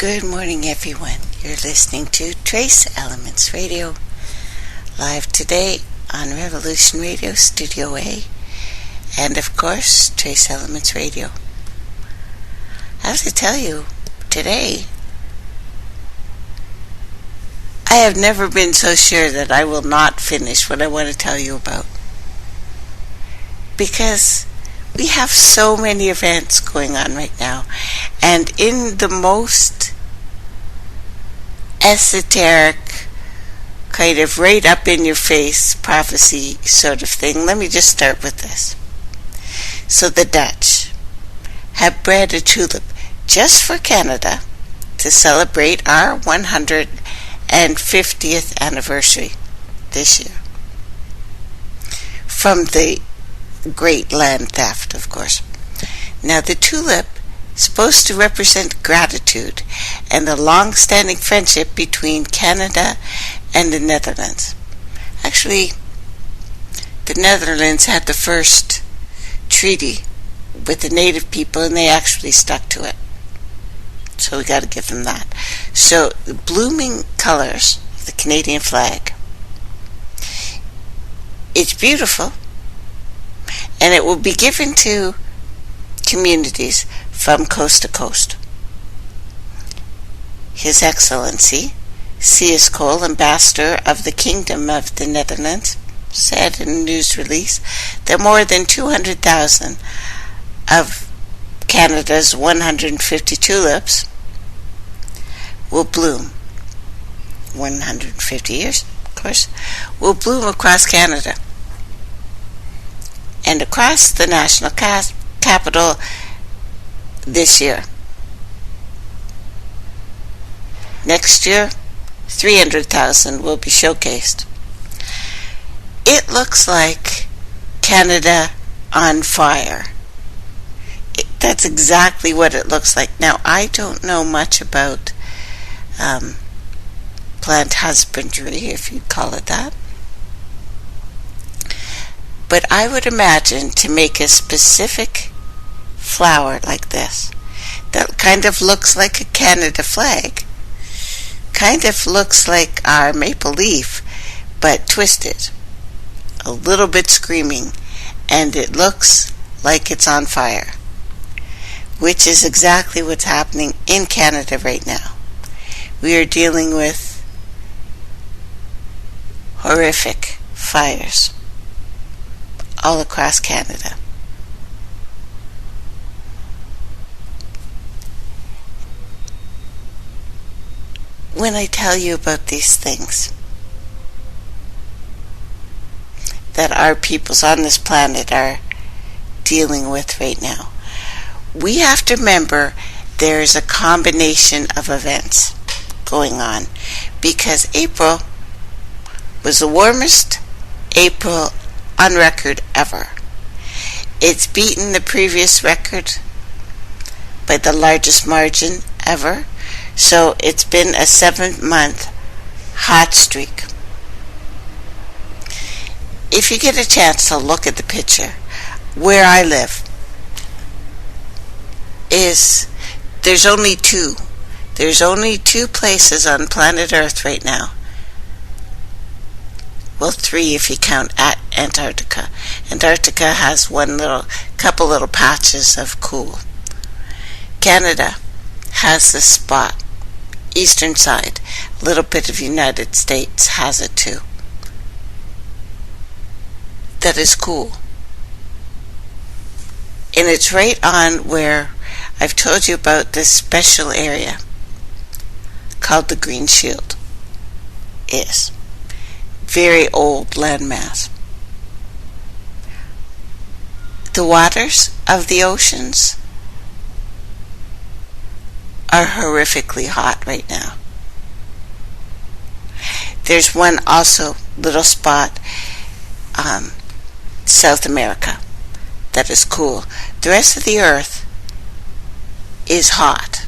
Good morning, everyone. You're listening to Trace Elements Radio, live today on Revolution Radio Studio A, and of course, Trace Elements Radio. I have to tell you, today, I have never been so sure that I will not finish what I want to tell you about. Because we have so many events going on right now, and in the most esoteric, kind of right up in your face prophecy sort of thing, let me just start with this. So the Dutch have bred a tulip just for Canada to celebrate our 150th anniversary this year. From the great land theft, of course. Now, the tulip is supposed to represent gratitude and the long-standing friendship between Canada and the Netherlands. Actually, the Netherlands had the first treaty with the native people, and they actually stuck to it. So we got to give them that. So the blooming colors of the Canadian flag, it's beautiful, and it will be given to communities from coast to coast. His Excellency, C.S. Cole, Ambassador of the Kingdom of the Netherlands, said in a news release that more than 200,000 of Canada's 150 tulips will bloom. 150 years, of course, will bloom across Canada and across the national capital this year. Next year, 300,000 will be showcased. It looks like Canada on fire. That's exactly what it looks like. Now, I don't know much about plant husbandry, if you call it that. But I would imagine to make a specific flower like this, that kind of looks like a Canada flag, kind of looks like our maple leaf, but twisted, a little bit screaming, and it looks like it's on fire, which is exactly what's happening in Canada right now. We are dealing with horrific fires all across Canada. When I tell you about these things that our peoples on this planet are dealing with right now, we have to remember there's a combination of events going on, because April was the warmest April on record ever. It's beaten the previous record by the largest margin ever. So it's been a 7-month hot streak. If you get a chance to look at the picture, where I live there's only two places on planet Earth right now. Well, 3 if you count at Antarctica. Antarctica has couple little patches of cool. Canada has this spot, eastern side. A little bit of United States has it too. That is cool. And it's right on where I've told you about this special area called the Green Shield is. Very old landmass. The waters of the oceans are horrifically hot right now. There's one also little spot, South America, that is cool. The rest of the earth is hot.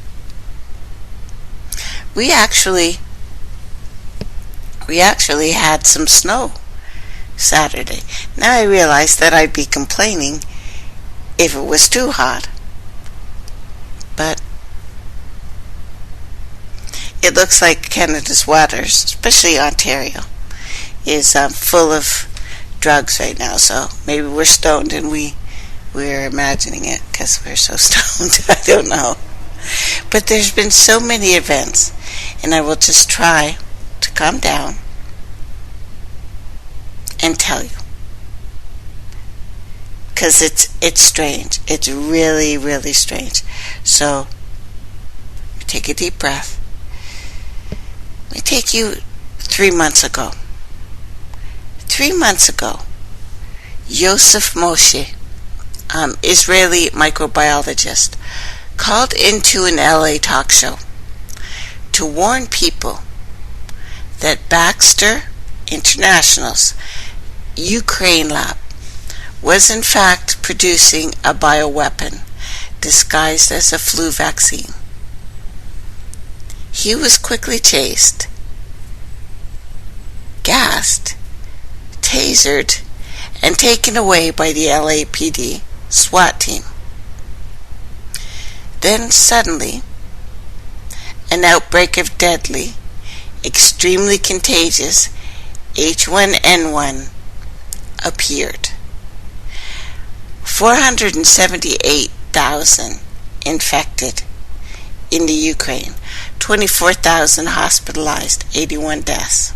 We actually had some snow Saturday. Now I realize that I'd be complaining if it was too hot. But it looks like Canada's waters, especially Ontario, is full of drugs right now. So maybe we're stoned and we're imagining it because we're so stoned. I don't know. But there's been so many events, and I will just try to calm down and tell you. Because it's strange. It's really, really strange. So, take a deep breath. Let me take you 3 months ago. 3 months ago, Yosef Moshe, Israeli microbiologist, called into an LA talk show to warn people that Baxter International's Ukraine lab was in fact producing a bioweapon disguised as a flu vaccine. He was quickly chased, gassed, tasered, and taken away by the LAPD SWAT team. Then suddenly, an outbreak of deadly, extremely contagious H1N1 appeared. 478,000 infected in the Ukraine, 24,000 hospitalized, 81 deaths.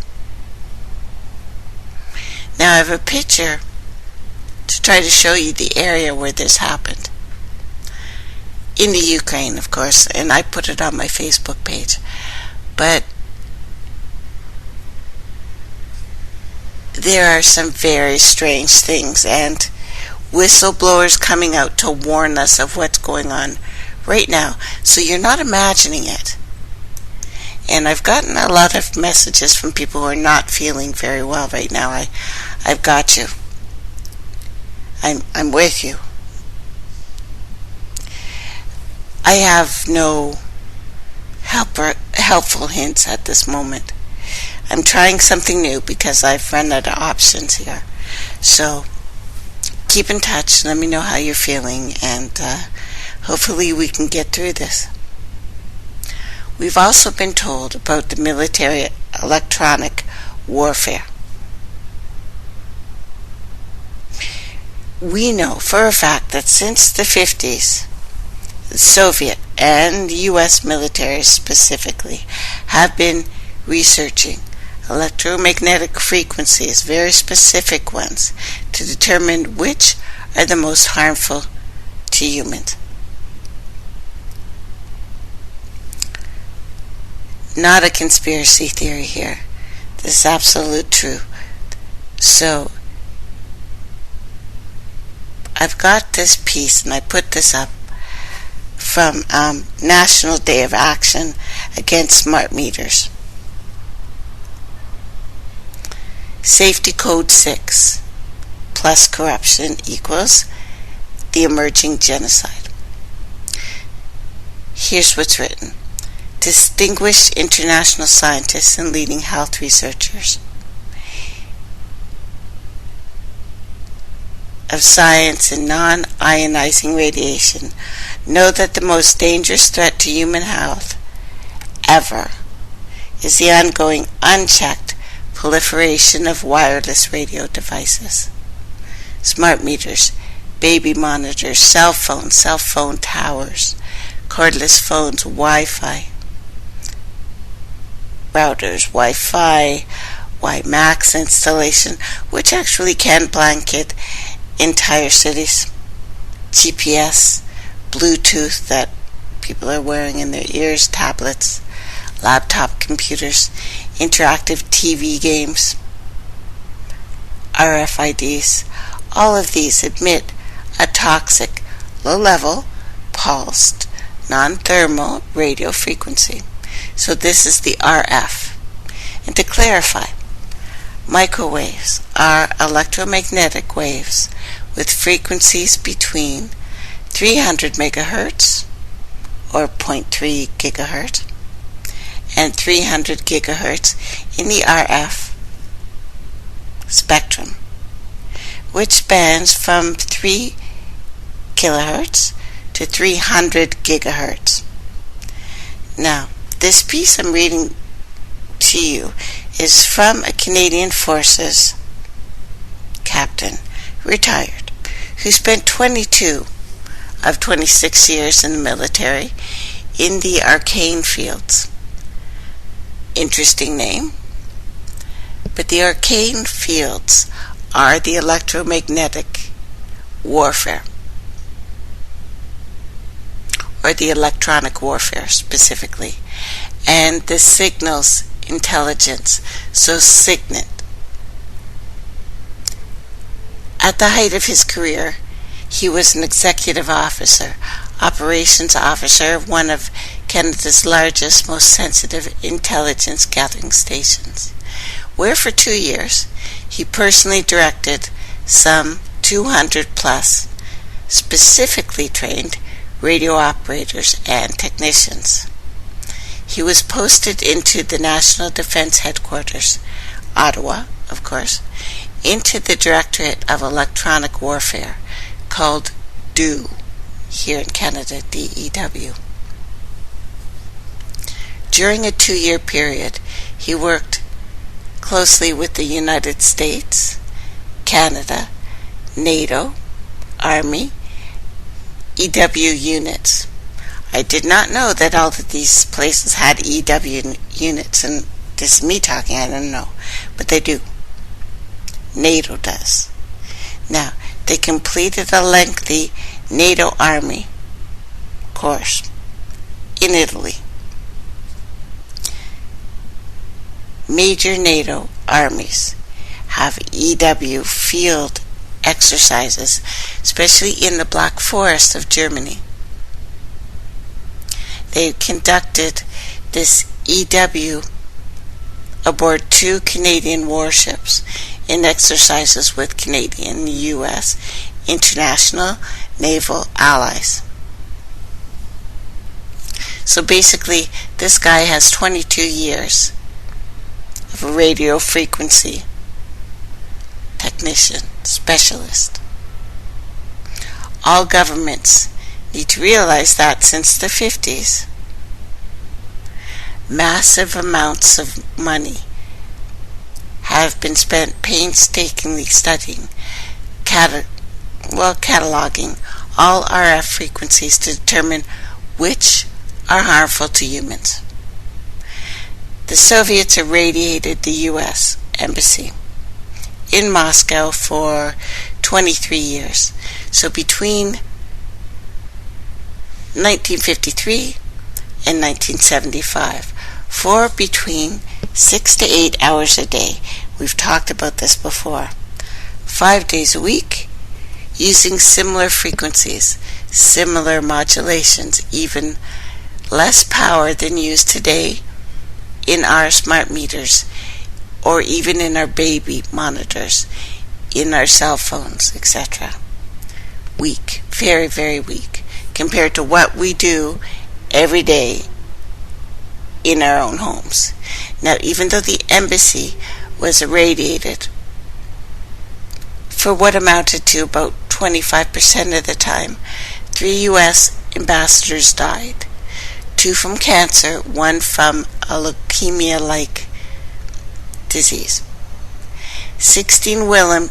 Now I have a picture to try to show you the area where this happened. In the Ukraine, of course, and I put it on my Facebook page. But there are some very strange things, and whistleblowers coming out to warn us of what's going on right now. So you're not imagining it. And I've gotten a lot of messages from people who are not feeling very well right now. I've got you. I'm with you. I have no helpful hints at this moment. I'm trying something new because I've run out of options here. So keep in touch. Let me know how you're feeling, and hopefully we can get through this. We've also been told about the military electronic warfare. We know for a fact that since the 50s, the Soviet and U.S. militaries specifically have been researching electromagnetic frequencies, very specific ones, to determine which are the most harmful to humans. Not a conspiracy theory here. This is absolute truth. So, I've got this piece, and I put this up from National Day of Action Against Smart Meters. Safety Code 6 plus corruption equals the emerging genocide. Here's what's written. Distinguished international scientists and leading health researchers of science and non-ionizing radiation know that the most dangerous threat to human health ever is the ongoing unchecked proliferation of wireless radio devices. Smart meters, baby monitors, cell phone towers, cordless phones, Wi-Fi, routers, Wi-Fi, WiMAX installation, which actually can blanket entire cities, GPS, Bluetooth that people are wearing in their ears, tablets, laptop computers, interactive TV games, RFIDs. All of these emit a toxic, low-level, pulsed, non-thermal radio frequency. So this is the RF. And to clarify, microwaves are electromagnetic waves with frequencies between 300 megahertz or 0.3 gigahertz and 300 gigahertz in the RF spectrum, which spans from 3 kilohertz to 300 gigahertz. Now, This piece I'm reading to you is from a Canadian Forces captain, retired, who spent 22 of 26 years in the military in the Arcane Fields. Interesting name. But the Arcane Fields are the electromagnetic warfare, or the electronic warfare specifically, and the signals intelligence, so SIGINT. At the height of his career, he was an executive officer, operations officer of one of Canada's largest, most sensitive intelligence gathering stations, where for 2 years he personally directed some 200 plus specifically trained radio operators and technicians. He was posted into the National Defense Headquarters, Ottawa, of course, into the Directorate of Electronic Warfare, called DEW, here in Canada, DEW. During a 2-year period, he worked closely with the United States, Canada, NATO, Army, EW units. I did not know that all of these places had EW units, and this is me talking, I don't know, but they do. NATO does. Now, they completed a lengthy NATO Army course in Italy. Major NATO armies have EW field exercises, especially in the Black Forest of Germany. They conducted this EW aboard 2 Canadian warships in exercises with Canadian, U.S., international naval allies. So basically, this guy has 22 years of a radio frequency technician, specialist. All governments need to realize that since the 50s, massive amounts of money have been spent painstakingly studying, cataloging all RF frequencies to determine which are harmful to humans. The Soviets irradiated the U.S. Embassy in Moscow for 23 years. So between 1953 and 1975, for between 6 to 8 hours a day. We've talked about this before. 5 days a week, using similar frequencies, similar modulations, even less power than used today in our smart meters, or even in our baby monitors, in our cell phones, etc. Weak, very, very weak, compared to what we do every day in our own homes. Now, even though the embassy was irradiated for what amounted to about 25% of the time, 3 U.S. ambassadors died. 2 from cancer, 1 from a leukemia-like disease. 16 women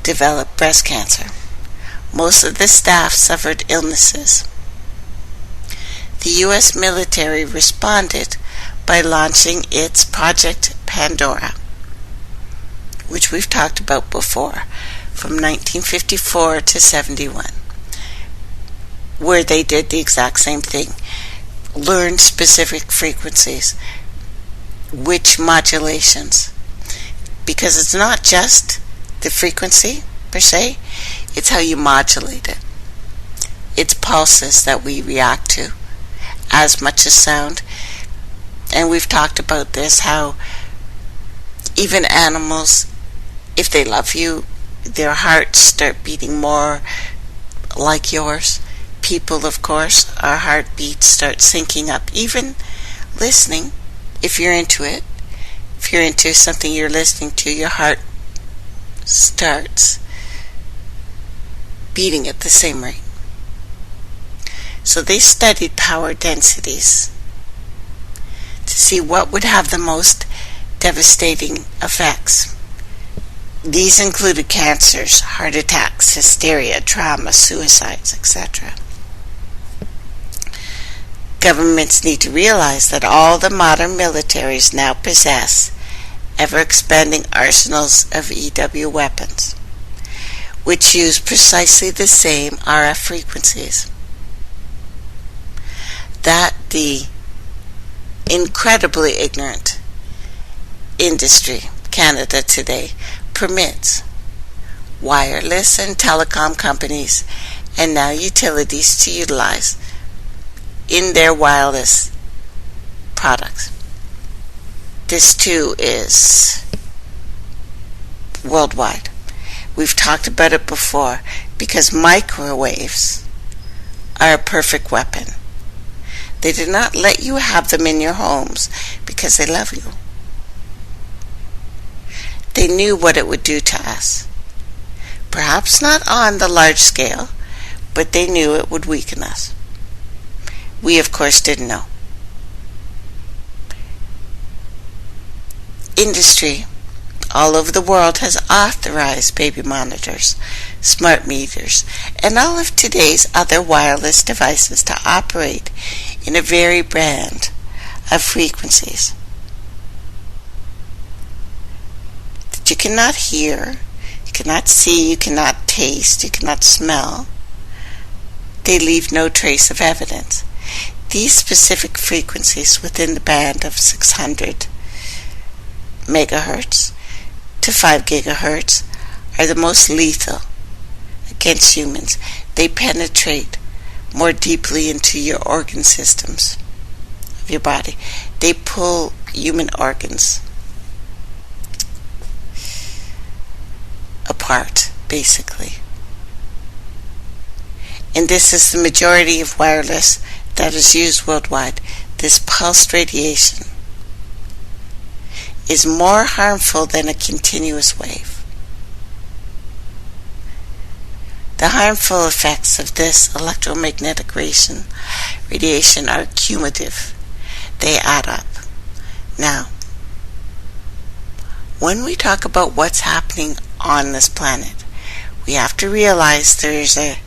developed breast cancer. Most of the staff suffered illnesses. The U.S. military responded by launching its Project Pandora, which we've talked about before, from 1954 to 71, where they did the exact same thing. Learn specific frequencies, which modulations, because it's not just the frequency per se, it's how you modulate it. It's pulses that we react to as much as sound. And we've talked about this, how even animals, if they love you, their hearts start beating more like yours. People, of course, our heartbeats start syncing up. Even listening, if you're into it, if you're into something you're listening to, your heart starts beating at the same rate. So they studied power densities to see what would have the most devastating effects. These included cancers, heart attacks, hysteria, trauma, suicides, etc. Governments need to realize that all the modern militaries now possess ever-expanding arsenals of EW weapons, which use precisely the same RF frequencies that the incredibly ignorant industry, Canada today, permits wireless and telecom companies and now utilities to utilize in their wireless products. This too is worldwide. We've talked about it before because microwaves are a perfect weapon. They do not let you have them in your homes because they love you. They knew what it would do to us. Perhaps not on the large scale, but they knew it would weaken us. We, of course, didn't know. Industry all over the world has authorized baby monitors, smart meters, and all of today's other wireless devices to operate in a varied band of frequencies that you cannot hear, you cannot see, you cannot taste, you cannot smell. They leave no trace of evidence. These specific frequencies within the band of 600 megahertz to 5 gigahertz are the most lethal against humans. They penetrate more deeply into your organ systems of your body. They pull human organs apart, basically. And this is the majority of wireless that is used worldwide. This pulsed radiation is more harmful than a continuous wave. The harmful effects of this electromagnetic radiation are cumulative. They add up. Now, when we talk about what's happening on this planet, we have to realize there's a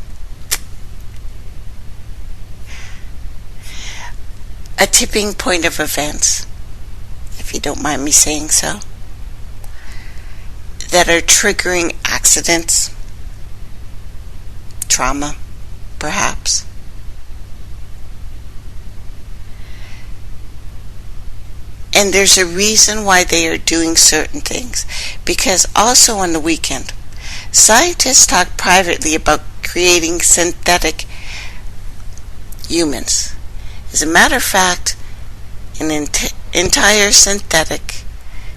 tipping point of events, if you don't mind me saying so, that are triggering accidents, trauma, perhaps. And there's a reason why they are doing certain things. Because also on the weekend, scientists talk privately about creating synthetic humans. As a matter of fact, an entire synthetic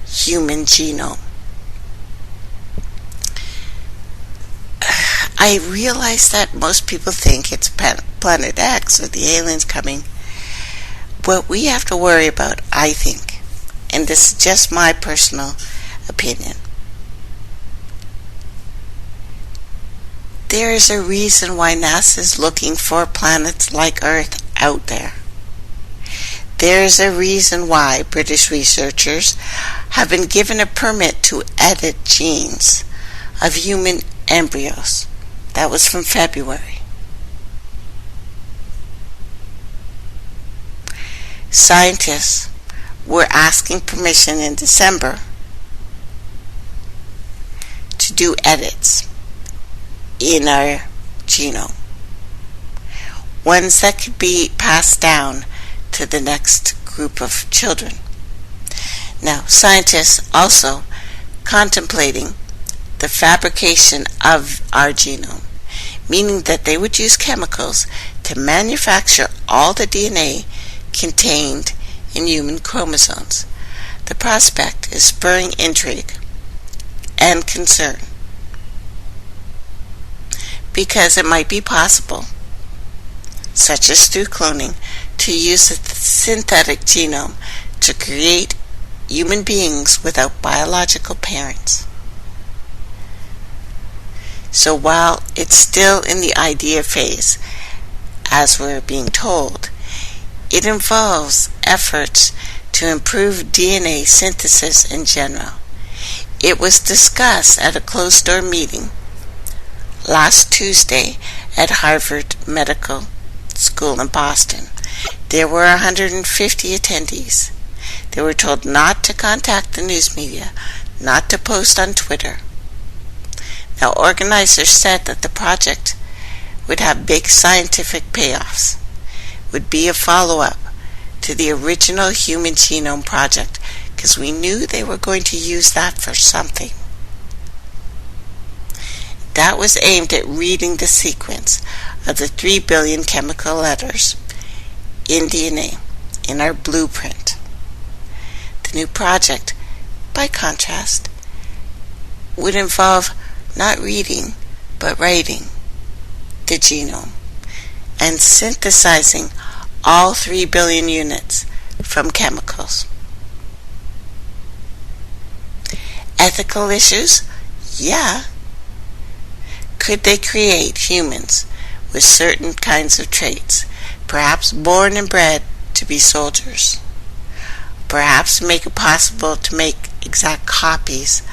human genome. I realize that most people think it's Planet X or the aliens coming. What we have to worry about, I think, and this is just my personal opinion, there is a reason why NASA is looking for planets like Earth out there. There's a reason why British researchers have been given a permit to edit genes of human embryos. That was from February. Scientists were asking permission in December to do edits in our genome. Ones that could be passed down to the next group of children. Now, scientists also contemplating the fabrication of our genome, meaning that they would use chemicals to manufacture all the DNA contained in human chromosomes. The prospect is spurring intrigue and concern because it might be possible, such as through cloning, to use a synthetic genome to create human beings without biological parents. So while it's still in the idea phase, as we're being told, it involves efforts to improve DNA synthesis in general. It was discussed at a closed-door meeting last Tuesday at Harvard Medical School in Boston. There were 150 attendees. They were told not to contact the news media, not to post on Twitter. Now, organizers said that the project would have big scientific payoffs, would be a follow-up to the original Human Genome Project, because we knew they were going to use that for something. That was aimed at reading the sequence of the 3 billion chemical letters in DNA, in our blueprint. The new project, by contrast, would involve not reading, but writing the genome and synthesizing all 3 billion units from chemicals. Ethical issues? Yeah. Could they create humans with certain kinds of traits, perhaps born and bred to be soldiers? Perhaps make it possible to make exact copies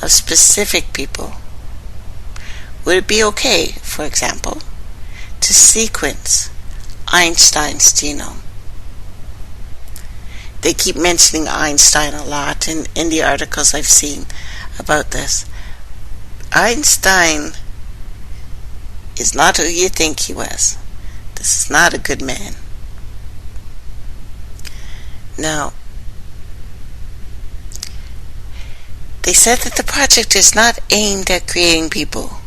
of specific people? Would it be okay, for example, to sequence Einstein's genome? They keep mentioning Einstein a lot in the articles I've seen about this. Einstein is not who you think he was. This is not a good man. Now, they said that the project is not aimed at creating people,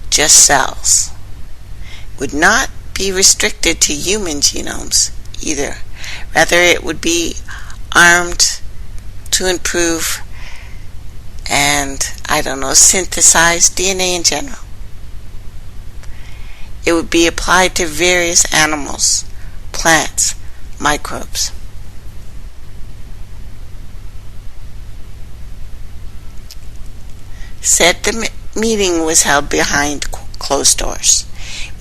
just cells. Would not be restricted to human genomes either. Rather, it would be armed to improve and, synthesize DNA in general. It would be applied to various animals, plants, microbes. Said the meeting was held behind closed doors.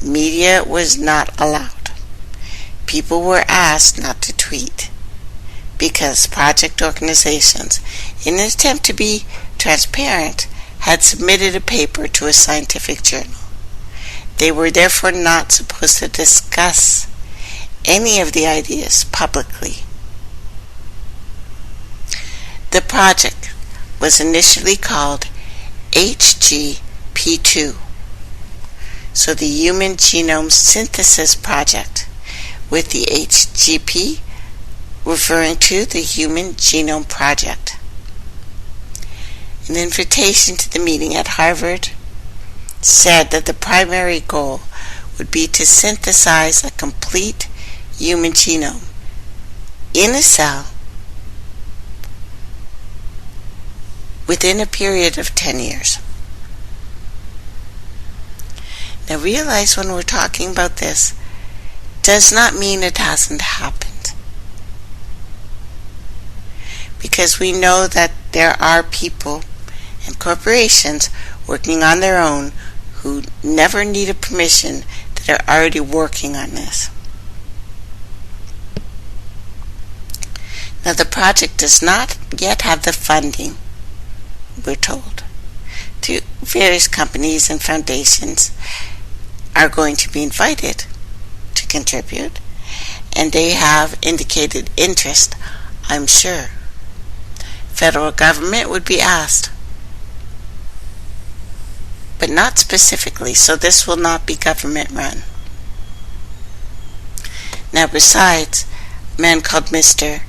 Media was not allowed. People were asked not to tweet because project organizations, in an attempt to be transparent, had submitted a paper to a scientific journal. They were therefore not supposed to discuss any of the ideas publicly. The project was initially called HGP2, so the Human Genome Synthesis Project, with the HGP referring to the Human Genome Project. An invitation to the meeting at Harvard said that the primary goal would be to synthesize a complete human genome in a cell within a period of 10 years. Now realize when we're talking about this, does not mean it hasn't happened. Because we know that there are people and corporations working on their own who never needed permission that are already working on this. Now the project does not yet have the funding, we're told. Various companies and foundations are going to be invited to contribute, and they have indicated interest, I'm sure. Federal government would be asked, but not specifically, so this will not be government run. Now besides, a man called Mr.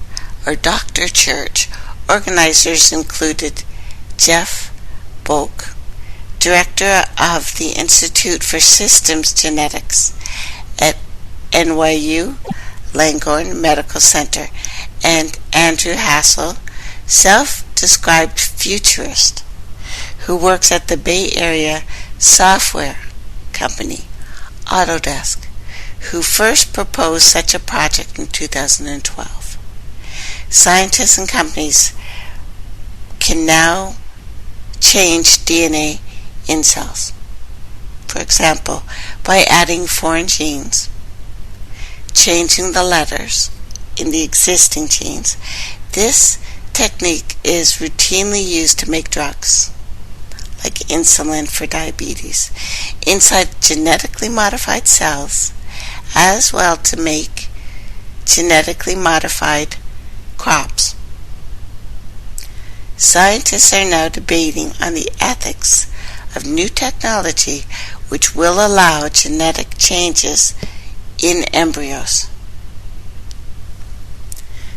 or Dr. Church, organizers included Jeff Bolk, director of the Institute for Systems Genetics at NYU Langone Medical Center, and Andrew Hassel, self-described futurist, who works at the Bay Area software company Autodesk, who first proposed such a project in 2012. Scientists and companies can now change DNA in cells, for example, by adding foreign genes changing the letters in the existing genes. This technique is routinely used to make drugs, like insulin for diabetes, inside genetically modified cells, as well to make genetically modified crops. Scientists are now debating on the ethics of new technology which will allow genetic changes in embryos.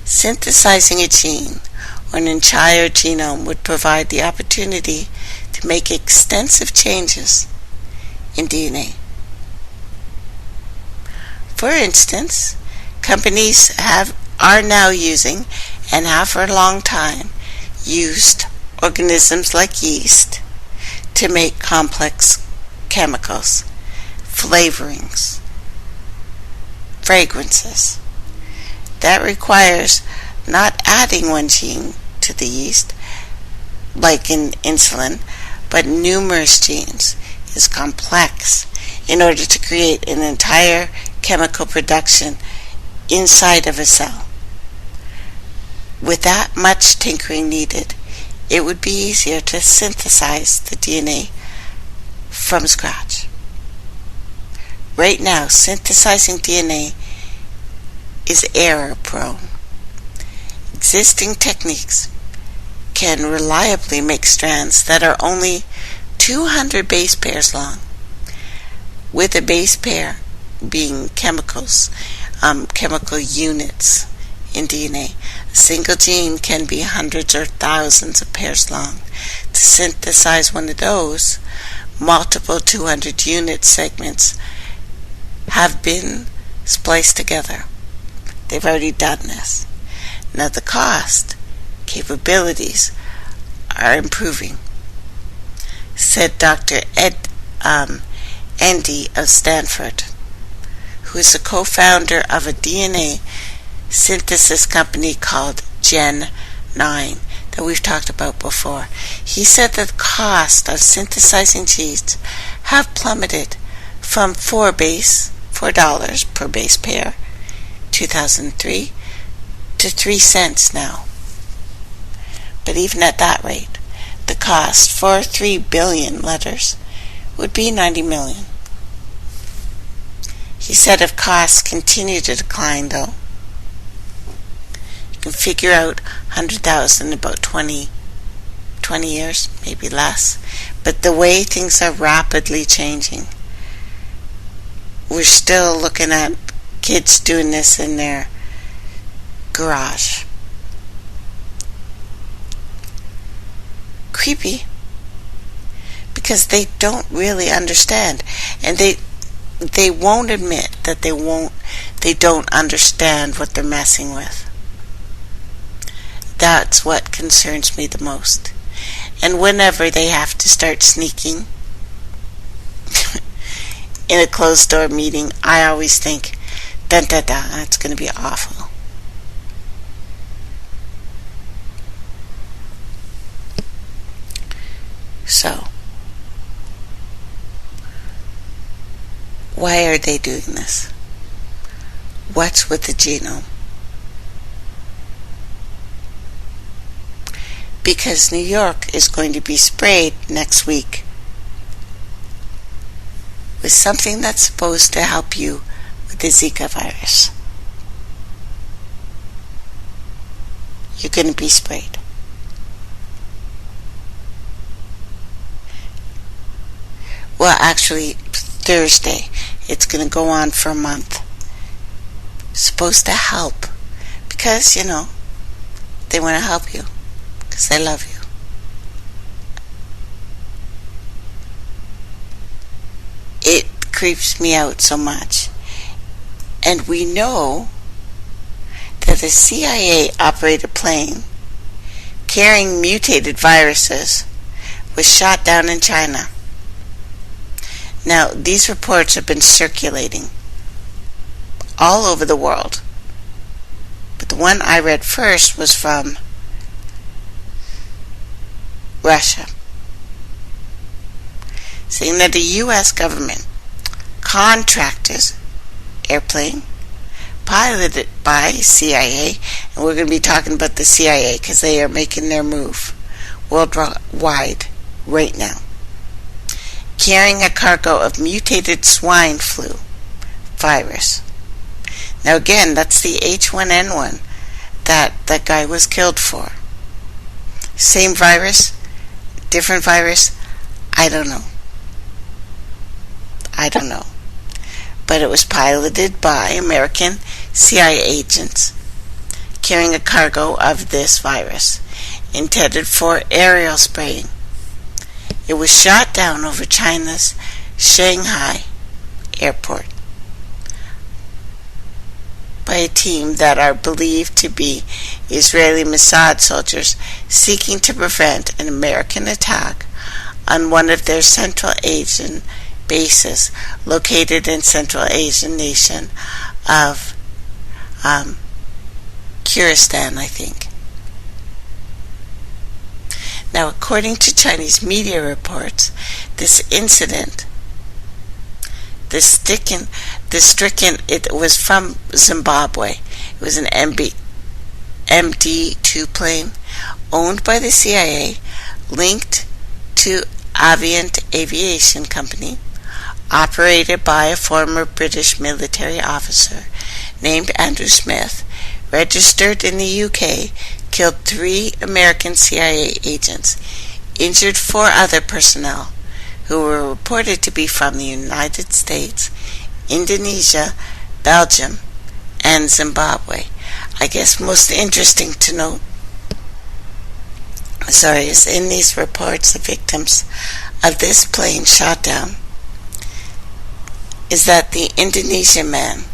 Synthesizing a gene or an entire genome would provide the opportunity to make extensive changes in DNA. For instance, companies are now using, and have for a long time, used organisms like yeast to make complex chemicals, flavorings, fragrances. That requires not adding one gene to the yeast, like in insulin, but numerous genes. Is complex in order to create an entire chemical production inside of a cell. With that much tinkering needed, it would be easier to synthesize the DNA from scratch. Right now, synthesizing DNA is error-prone. Existing techniques can reliably make strands that are only 200 base pairs long, with a base pair being chemicals, chemical units in DNA. A single gene can be hundreds or thousands of pairs long. To synthesize one of those, multiple 200 unit segments have been spliced together. They've already done this. Now the cost, capabilities are improving, said Dr. Andy of Stanford, who is the co-founder of a DNA synthesis company called Gen 9 that we've talked about before. He said that the cost of synthesizing genes have plummeted from $4 per base pair, 2003, to 3 cents now. But even at that rate, the cost for 3 billion letters would be 90 million. He said if costs continue to decline, though, you can figure out 100,000 in about 20 years, maybe less. But the way things are rapidly changing, we're still looking at kids doing this in their garage. Creepy, because they don't really understand, and they won't admit that they don't understand what they're messing with. That's what concerns me the most. And whenever they have to start sneaking in a closed door meeting, I always think, dun dun dun, that's going to be awful. So, why are they doing this? What's with the genome? Because New York is going to be sprayed next week with something that's supposed to help you with the Zika virus. You're going to be sprayed. Well, actually, Thursday. It's going to go on for a month. Supposed to help. Because, they want to help you. Because they love you. It creeps me out so much. And we know that a CIA-operated plane carrying mutated viruses was shot down in China. Now, these reports have been circulating all over the world. But the one I read first was from Russia, saying that the U.S. government contracted airplane piloted by CIA, and we're going to be talking about the CIA because they are making their move worldwide right now. Carrying a cargo of mutated swine flu virus. Now again, that's the H1N1 that that guy was killed for. Same virus, different virus, I don't know. But it was piloted by American CIA agents carrying a cargo of this virus, intended for aerial spraying. It was shot down over China's Shanghai airport by a team that are believed to be Israeli Mossad soldiers seeking to prevent an American attack on one of their Central Asian bases located in Central Asian nation of Kyrgyzstan, I think. Now, according to Chinese media reports, this incident, it was from Zimbabwe. It was an MD-2 plane owned by the CIA, linked to Aviant Aviation Company, operated by a former British military officer named Andrew Smith, registered in the UK, killed 3 American CIA agents, injured 4 other personnel who were reported to be from the United States, Indonesia, Belgium, and Zimbabwe. I guess most interesting to note, is in these reports, the victims of this plane shot down, is that the Indonesian man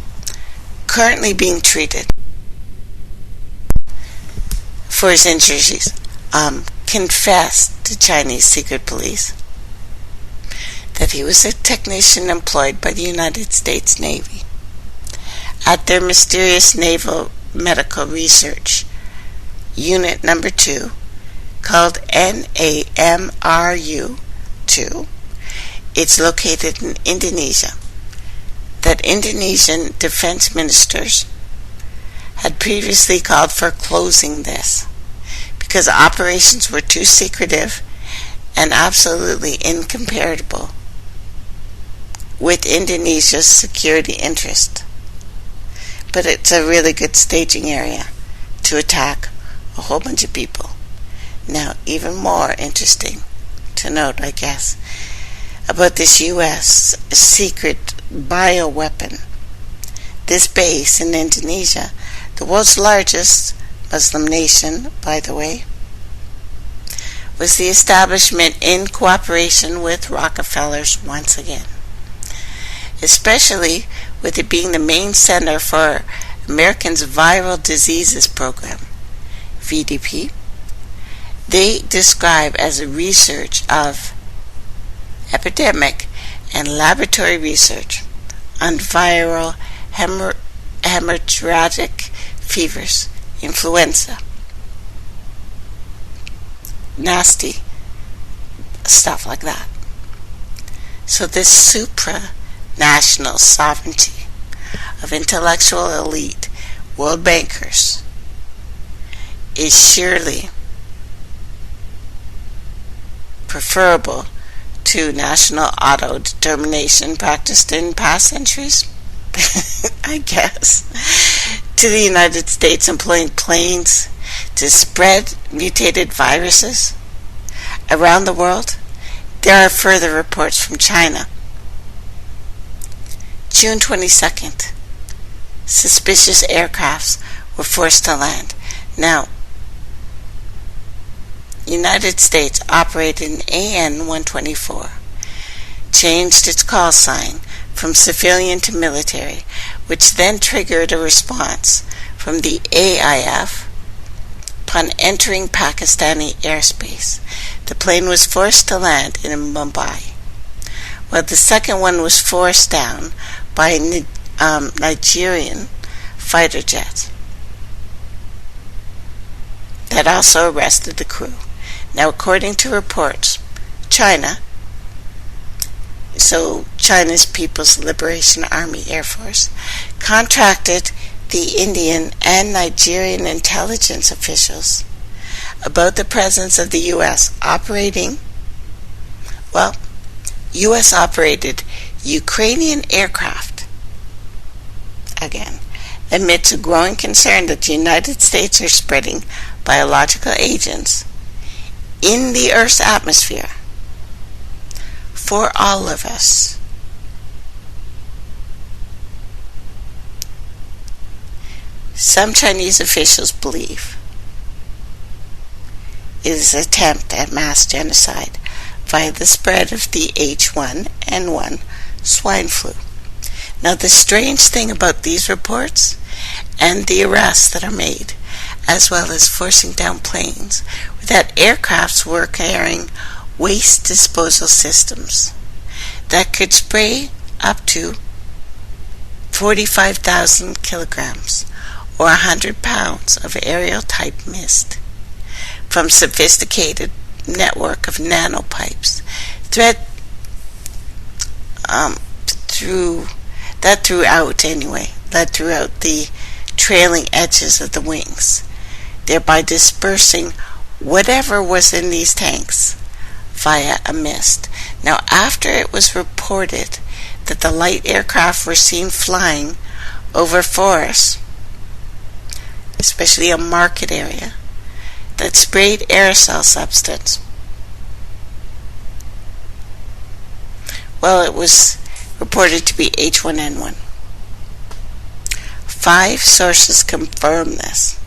currently being treated for his injuries confessed to Chinese secret police that he was a technician employed by the United States Navy at their mysterious Naval Medical Research Unit Number 2, called NAMRU-2. It's located in Indonesia. That Indonesian defense ministers had previously called for closing this because operations were too secretive and absolutely incompatible with Indonesia's security interest. But it's a really good staging area to attack a whole bunch of people. Now, even more interesting to note, I guess, about this U.S. secret bioweapon. This base in Indonesia, the world's largest Muslim nation, by the way, was the establishment in cooperation with Rockefellers once again, especially with it being the main center for Americans' Viral Diseases Program, VDP. They describe as a research of epidemic and laboratory research on viral hemorrhagic fevers, influenza, nasty stuff like that. So this supranational sovereignty of intellectual elite world bankers is surely preferable to national auto-determination practiced in past centuries, I guess, to the United States employing planes to spread mutated viruses around the world. There are further reports from China. June 22nd, suspicious aircrafts were forced to land. Now, United States operated an AN-124, changed its call sign from civilian to military, which then triggered a response from the AIF upon entering Pakistani airspace. The plane was forced to land in Mumbai, while the second one was forced down by Nigerian fighter jets that also arrested the crew. Now, according to reports, China's People's Liberation Army Air Force, contracted the Indian and Nigerian intelligence officials about the presence of the U.S. U.S. operated Ukrainian aircraft, again, amidst a growing concern that the United States are spreading biological agents in the Earth's atmosphere for all of us. Some Chinese officials believe it is an attempt at mass genocide via the spread of the H1N1 swine flu. Now, the strange thing about these reports and the arrests that are made, as well as forcing down planes, were that aircrafts were carrying waste disposal systems that could spray up to 45,000 kilograms or 100 pounds of aerial-type mist from sophisticated network of nanopipes led throughout the trailing edges of the wings, thereby dispersing whatever was in these tanks via a mist. Now, after it was reported that the light aircraft were seen flying over forests, especially a market area, that sprayed aerosol substance, it was reported to be H1N1. 5 sources confirm this.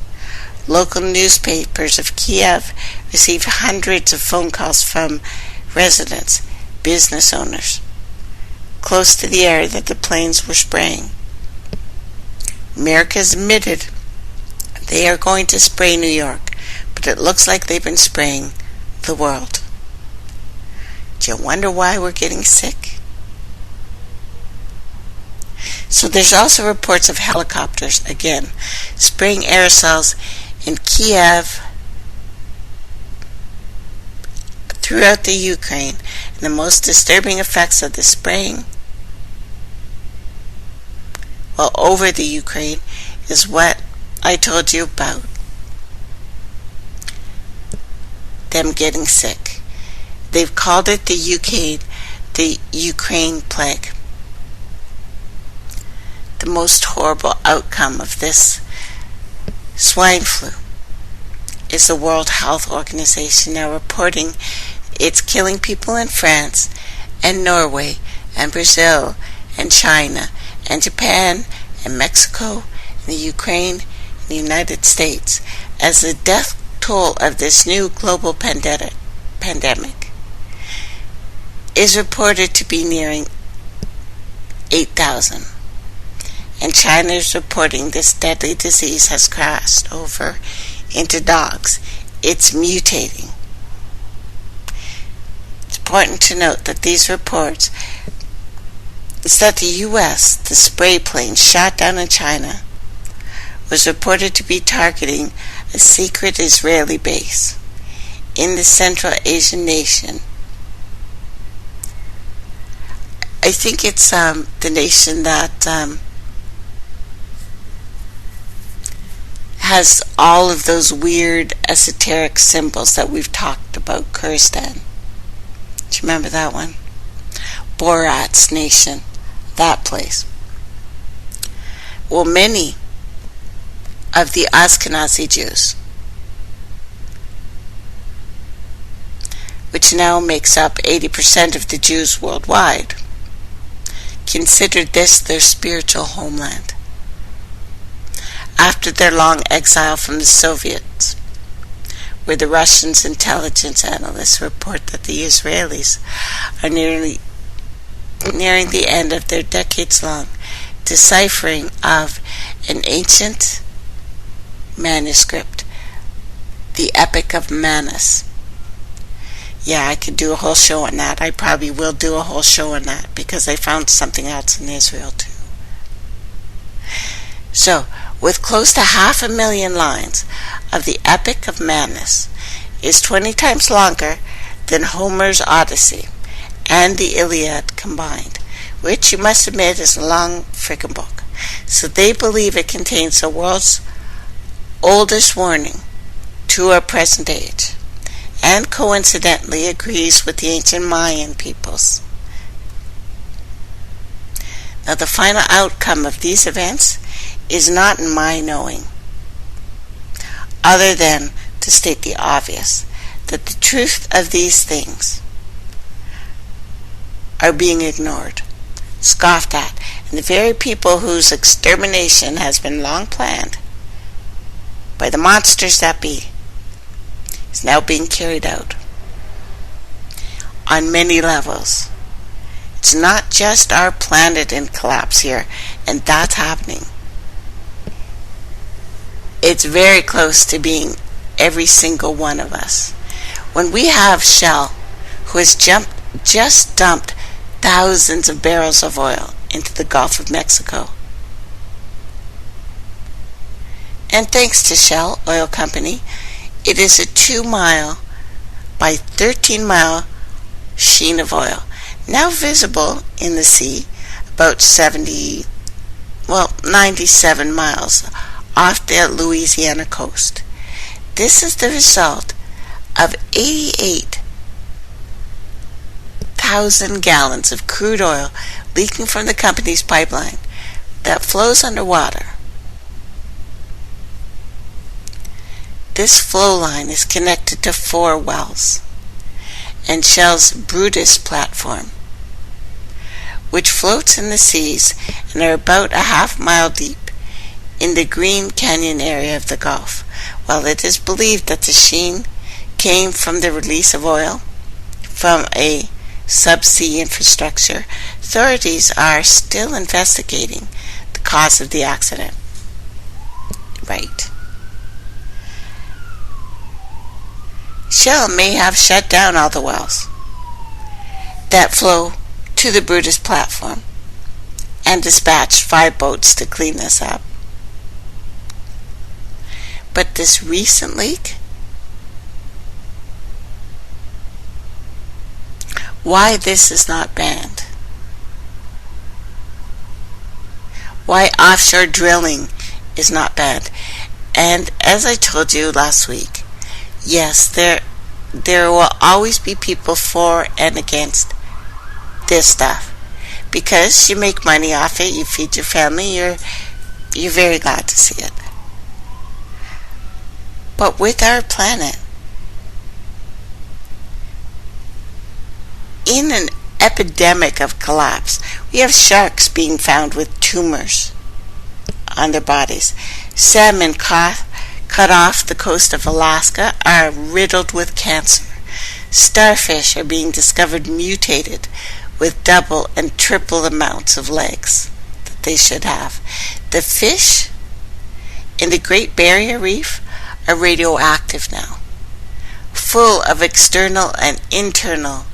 Local newspapers of Kiev received hundreds of phone calls from residents, business owners, close to the area that the planes were spraying. America has admitted they are going to spray New York, but it looks like they've been spraying the world. Do you wonder why we're getting sick? So there's also reports of helicopters, again, spraying aerosols in Kiev, throughout the Ukraine. And the most disturbing effects of the spraying, over the Ukraine, is what I told you about. Them getting sick. They've called it the Ukraine plague. The most horrible outcome of this swine flu is the World Health Organization now reporting it's killing people in France and Norway and Brazil and China and Japan and Mexico and the Ukraine and the United States, as the death toll of this new global pandemic is reported to be nearing 8,000. And China is reporting this deadly disease has crossed over into dogs. It's mutating. It's important to note that these reports is that the U.S., the spray plane shot down in China, was reported to be targeting a secret Israeli base in the Central Asian nation. I think it's the nation that has all of those weird esoteric symbols that we've talked about, Kyrgyzstan. Do you remember that one? Borat's nation, that place. Many of the Ashkenazi Jews, which now makes up 80% of the Jews worldwide, considered this their spiritual homeland. After their long exile from the Soviets, where the Russians' intelligence analysts report that the Israelis are nearing the end of their decades-long deciphering of an ancient manuscript, the Epic of Manus. Yeah, I could do a whole show on that. I probably will do a whole show on that because I found something else in Israel too. So, with close to 500,000 lines of the Epic of Manus, is 20 times longer than Homer's Odyssey and the Iliad combined, which you must admit is a long frickin' book. So they believe it contains the world's oldest warning to our present age, and coincidentally agrees with the ancient Mayan peoples. Now, the final outcome of these events is not in my knowing, other than to state the obvious, that the truth of these things are being ignored, scoffed at, and the very people whose extermination has been long planned by the monsters that be is now being carried out on many levels. It's not just our planet in collapse here, and that's happening. It's very close to being every single one of us. When we have Shell, who has just dumped thousands of barrels of oil into the Gulf of Mexico, and thanks to Shell Oil Company, it is a 2-mile by 13-mile sheen of oil, now visible in the sea about 97 miles off the Louisiana coast. This is the result of 88,000 gallons of crude oil leaking from the company's pipeline that flows underwater. This flow line is connected to 4 wells and Shell's Brutus platform, which floats in the seas and are about a half-mile deep in the Green Canyon area of the Gulf. While it is believed that the sheen came from the release of oil from a subsea infrastructure, authorities are still investigating the cause of the accident. Right. Shell may have shut down all the wells that flow to the Brutus platform and dispatched 5 boats to clean this up. But this recent leak, why this is not banned, why offshore drilling is not banned. And as I told you last week, yes, there will always be people for and against this stuff, because you make money off it, you feed your family, you're very glad to see it. But with our planet in an epidemic of collapse, we have sharks being found with tumors on their bodies. Salmon caught off the coast of Alaska are riddled with cancer. Starfish are being discovered mutated with double and triple amounts of legs that they should have. The fish in the Great Barrier Reef are radioactive now, full of external and internal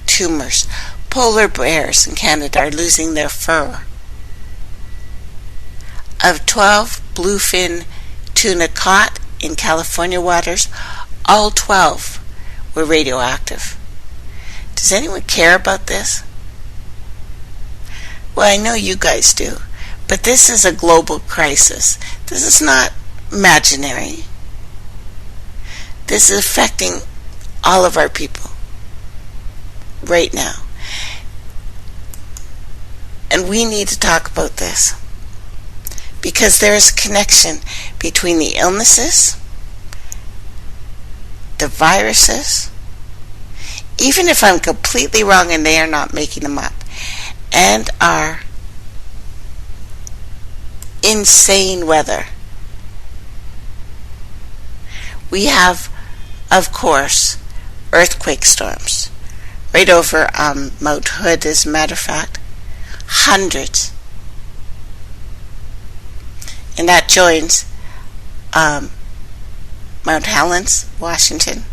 tumors. Polar bears in Canada are losing their fur. Of 12 bluefin tuna caught in California waters, all 12 were radioactive. Does anyone care about this? Well, I know you guys do, but this is a global crisis. This is not imaginary. This is affecting all of our people right now. And we need to talk about this, because there is a connection between the illnesses, the viruses, even if I'm completely wrong and they are not making them up, and our insane weather. We have, of course, earthquake storms right over Mount Hood, as a matter of fact. Hundreds. And that joins Mount Helens, Washington,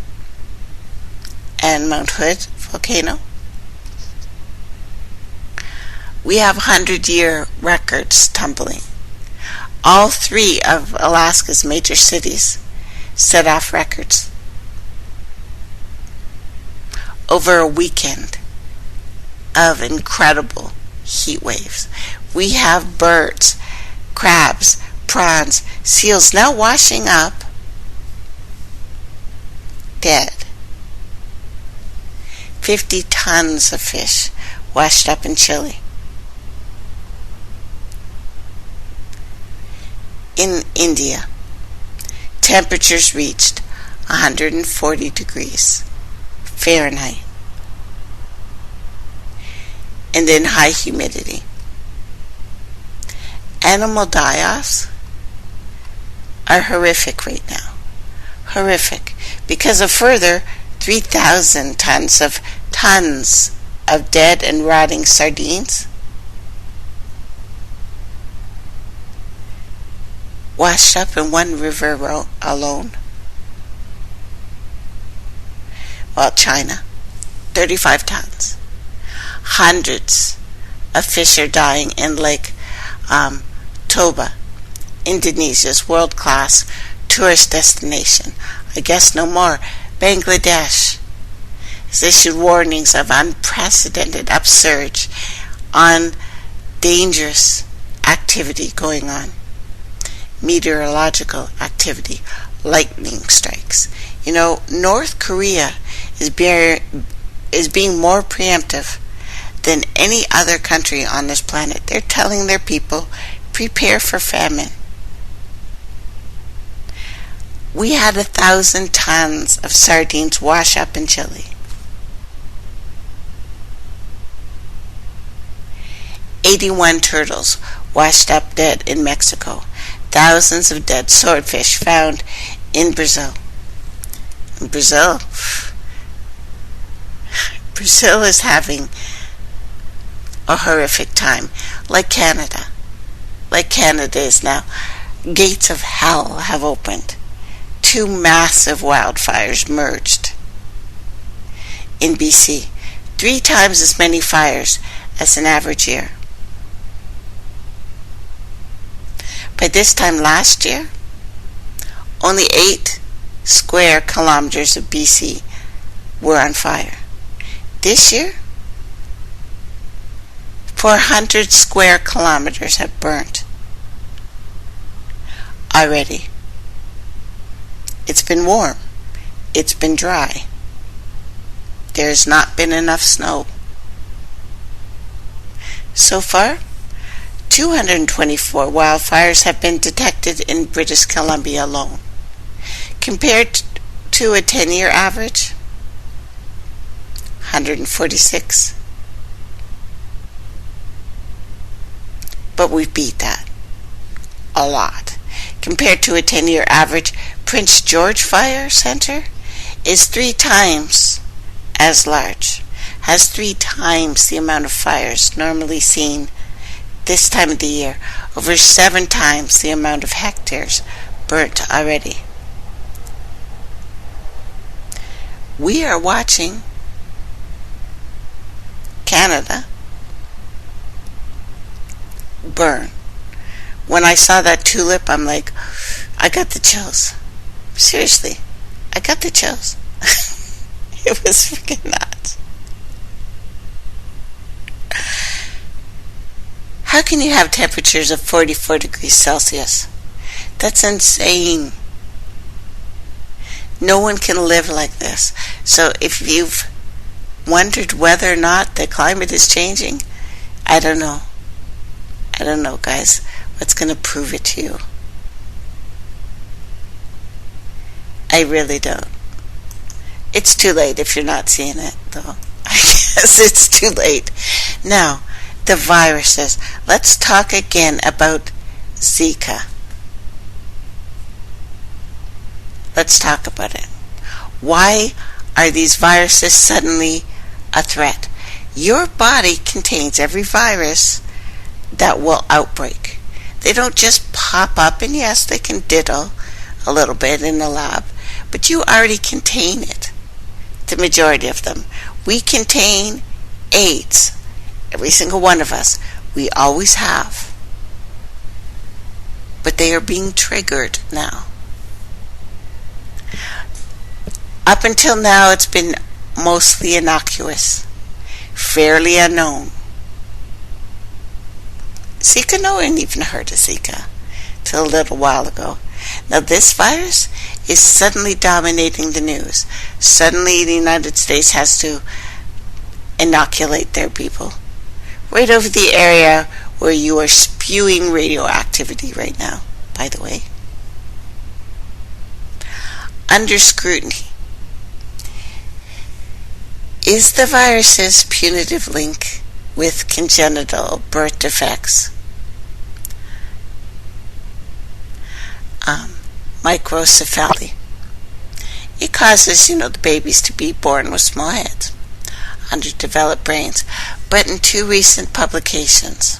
and Mount Hood volcano. We have 100-year records tumbling. All 3 of Alaska's major cities set off records over a weekend of incredible heat waves. We have birds crabs, prawns, seals now washing up dead. 50 tons of fish washed up in Chile. In India, temperatures reached 140 degrees Fahrenheit. And then high humidity. Animal die-offs are horrific right now. Horrific. Because of further 3,000 tons of dead and rotting sardines washed up in one river alone. Well, China, 35 tons. Hundreds of fish are dying in Lake Toba, Indonesia's world-class tourist destination. I guess no more. Bangladesh has issued warnings of unprecedented upsurge on dangerous activity going on. Meteorological activity, lightning strikes. You know, North Korea is being more preemptive than any other country on this planet. They're telling their people, prepare for famine. We had 1,000 tons of sardines wash up in Chile. 81 turtles washed up dead in Mexico. Thousands of dead swordfish found in Brazil. Brazil is having a horrific time, like Canada. Like Canada is now. Gates of hell have opened. 2 massive wildfires merged in BC. 3 times as many fires as an average year. By this time last year, only 8 square kilometers of BC were on fire. This year, 400 square kilometers have burnt already. It's been warm. It's been dry. There's not been enough snow. So far, 224 wildfires have been detected in British Columbia alone. Compared to a 10-year average, 146. But we beat that a lot. Compared to a 10-year average, Prince George Fire Center is 3 times as large, has 3 times the amount of fires normally seen this time of the year, over 7 times the amount of hectares burnt already. We are watching Canada burn. When I saw that tulip, I'm like, I got the chills. Seriously, I got the chills. It was freaking nuts. How can you have temperatures of 44 degrees Celsius? That's insane. No one can live like this. So if you've wondered whether or not the climate is changing, I don't know. I don't know, guys. What's going to prove it to you? I really don't. It's too late if you're not seeing it, though. I guess it's too late. Now, the viruses. Let's talk again about Zika. Let's talk about it. Why are these viruses suddenly a threat? Your body contains every virus that will outbreak. They don't just pop up, and yes, they can diddle a little bit in the lab, but you already contain it. The majority of them. We contain AIDS. Every single one of us. We always have. But they are being triggered now. Up until now, it's been mostly innocuous, fairly unknown. Zika, no one even heard of Zika till a little while ago. Now this virus is suddenly dominating the news. Suddenly the United States has to inoculate their people right over the area where you are spewing radioactivity right now, by the way. Under scrutiny. Is the virus's putative link with congenital birth defects, microcephaly? It causes, the babies to be born with small heads, underdeveloped brains. But in 2 recent publications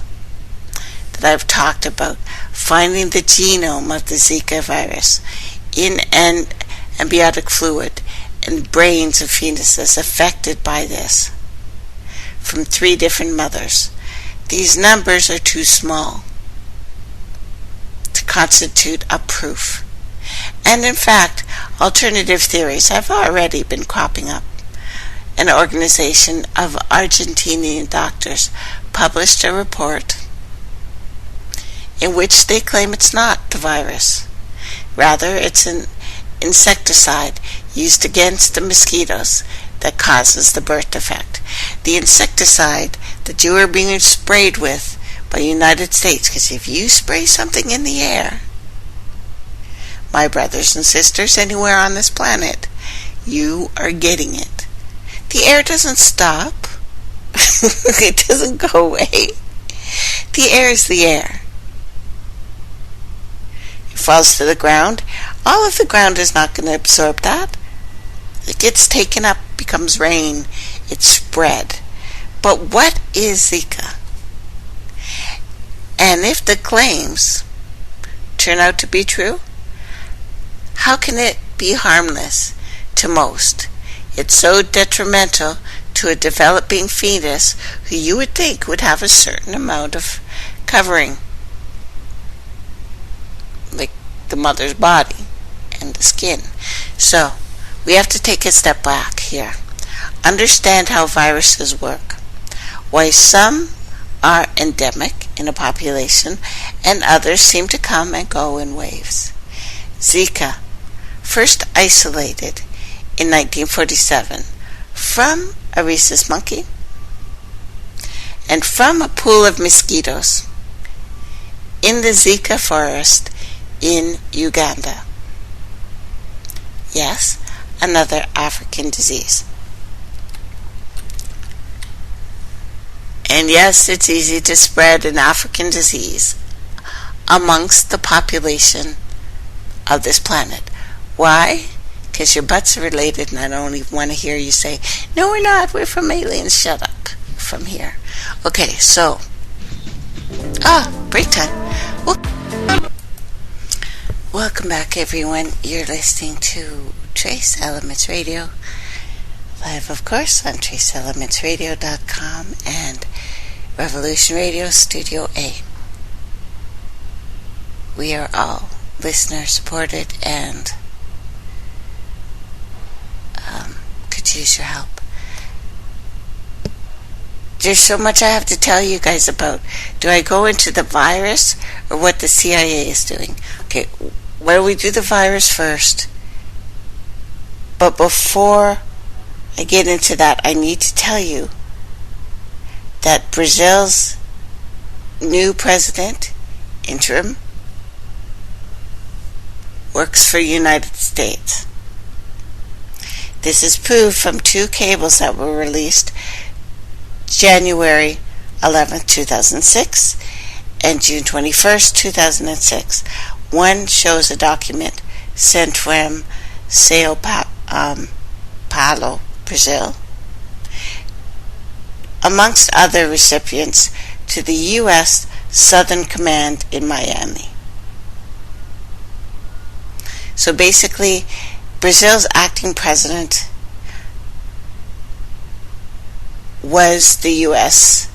that I've talked about, finding the genome of the Zika virus in an amniotic fluid and brains of fetuses affected by this from 3 different mothers, these numbers are too small to constitute a proof. And in fact, alternative theories have already been cropping up. An organization of Argentinian doctors published a report in which they claim it's not the virus. Rather, it's an insecticide used against the mosquitoes that causes the birth defect. The insecticide that you are being sprayed with by the United States, because if you spray something in the air, my brothers and sisters anywhere on this planet, you are getting it. The air doesn't stop. It doesn't go away. The air is the air. It falls to the ground. All of the ground is not going to absorb that. It gets taken up, becomes rain. It's spread. But what is Zika? And if the claims turn out to be true, how can it be harmless to most? It's so detrimental to a developing fetus who you would think would have a certain amount of covering, like the mother's body and the skin. So we have to take a step back here. Understand how viruses work. Why some are endemic in a population and others seem to come and go in waves. Zika, first isolated in 1947 from a rhesus monkey and from a pool of mosquitoes in the Zika forest in Uganda. Yes, another African disease. And yes, it's easy to spread an African disease amongst the population of this planet. Why? Because your butts are related, and I don't even want to hear you say, no, we're not, we're from aliens. Shut up from here. Okay, so, break time. Welcome back, everyone. You're listening to Trace Elements Radio, live, of course, on traceelementsradio.com and Revolution Radio Studio A. We are all listener-supported and could use your help. There's so much I have to tell you guys about. Do I go into the virus or what the CIA is doing? Okay, why don't we do the virus first? But before I get into that, I need to tell you that Brazil's new president, interim, works for the United States. This is proved from 2 cables that were released January 11th, 2006 and June 21st, 2006. One shows a document sent from Sao Paulo, Brazil, amongst other recipients, to the U.S. Southern Command in Miami. So basically, Brazil's acting president was a U.S.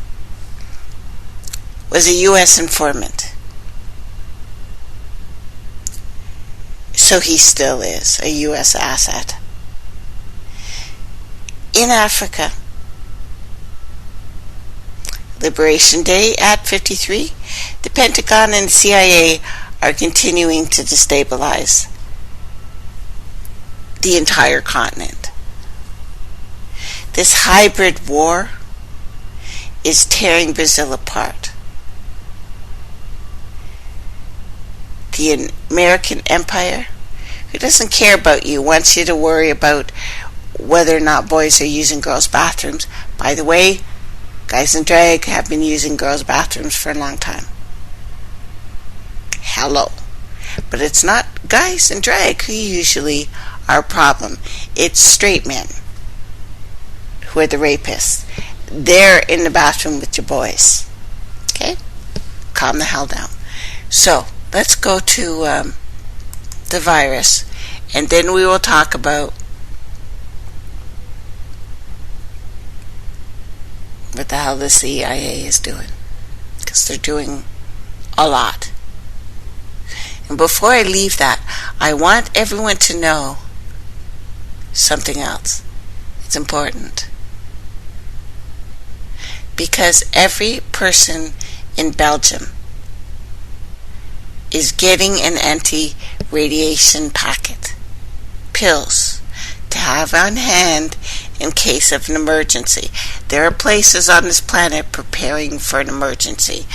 informant. So he still is a U.S. asset. In Africa, Liberation Day at 53, The Pentagon and the CIA are continuing to destabilize the entire continent. This hybrid war is tearing Brazil apart. The American empire, who doesn't care about you, wants you to worry about whether or not boys are using girls' bathrooms. By the way, guys in drag have been using girls' bathrooms for a long time. Hello. But it's not guys in drag who usually are a problem. It's straight men who are the rapists. They're in the bathroom with your boys. Okay? Calm the hell down. So, let's go to the virus, and then we will talk about what the hell the CIA is doing, because they're doing a lot. And before I leave that, I want everyone to know something else. It's important. Because every person in Belgium is getting an anti-radiation packet, pills, to have on hand in case of an emergency. There are places on this planet preparing for an emergency.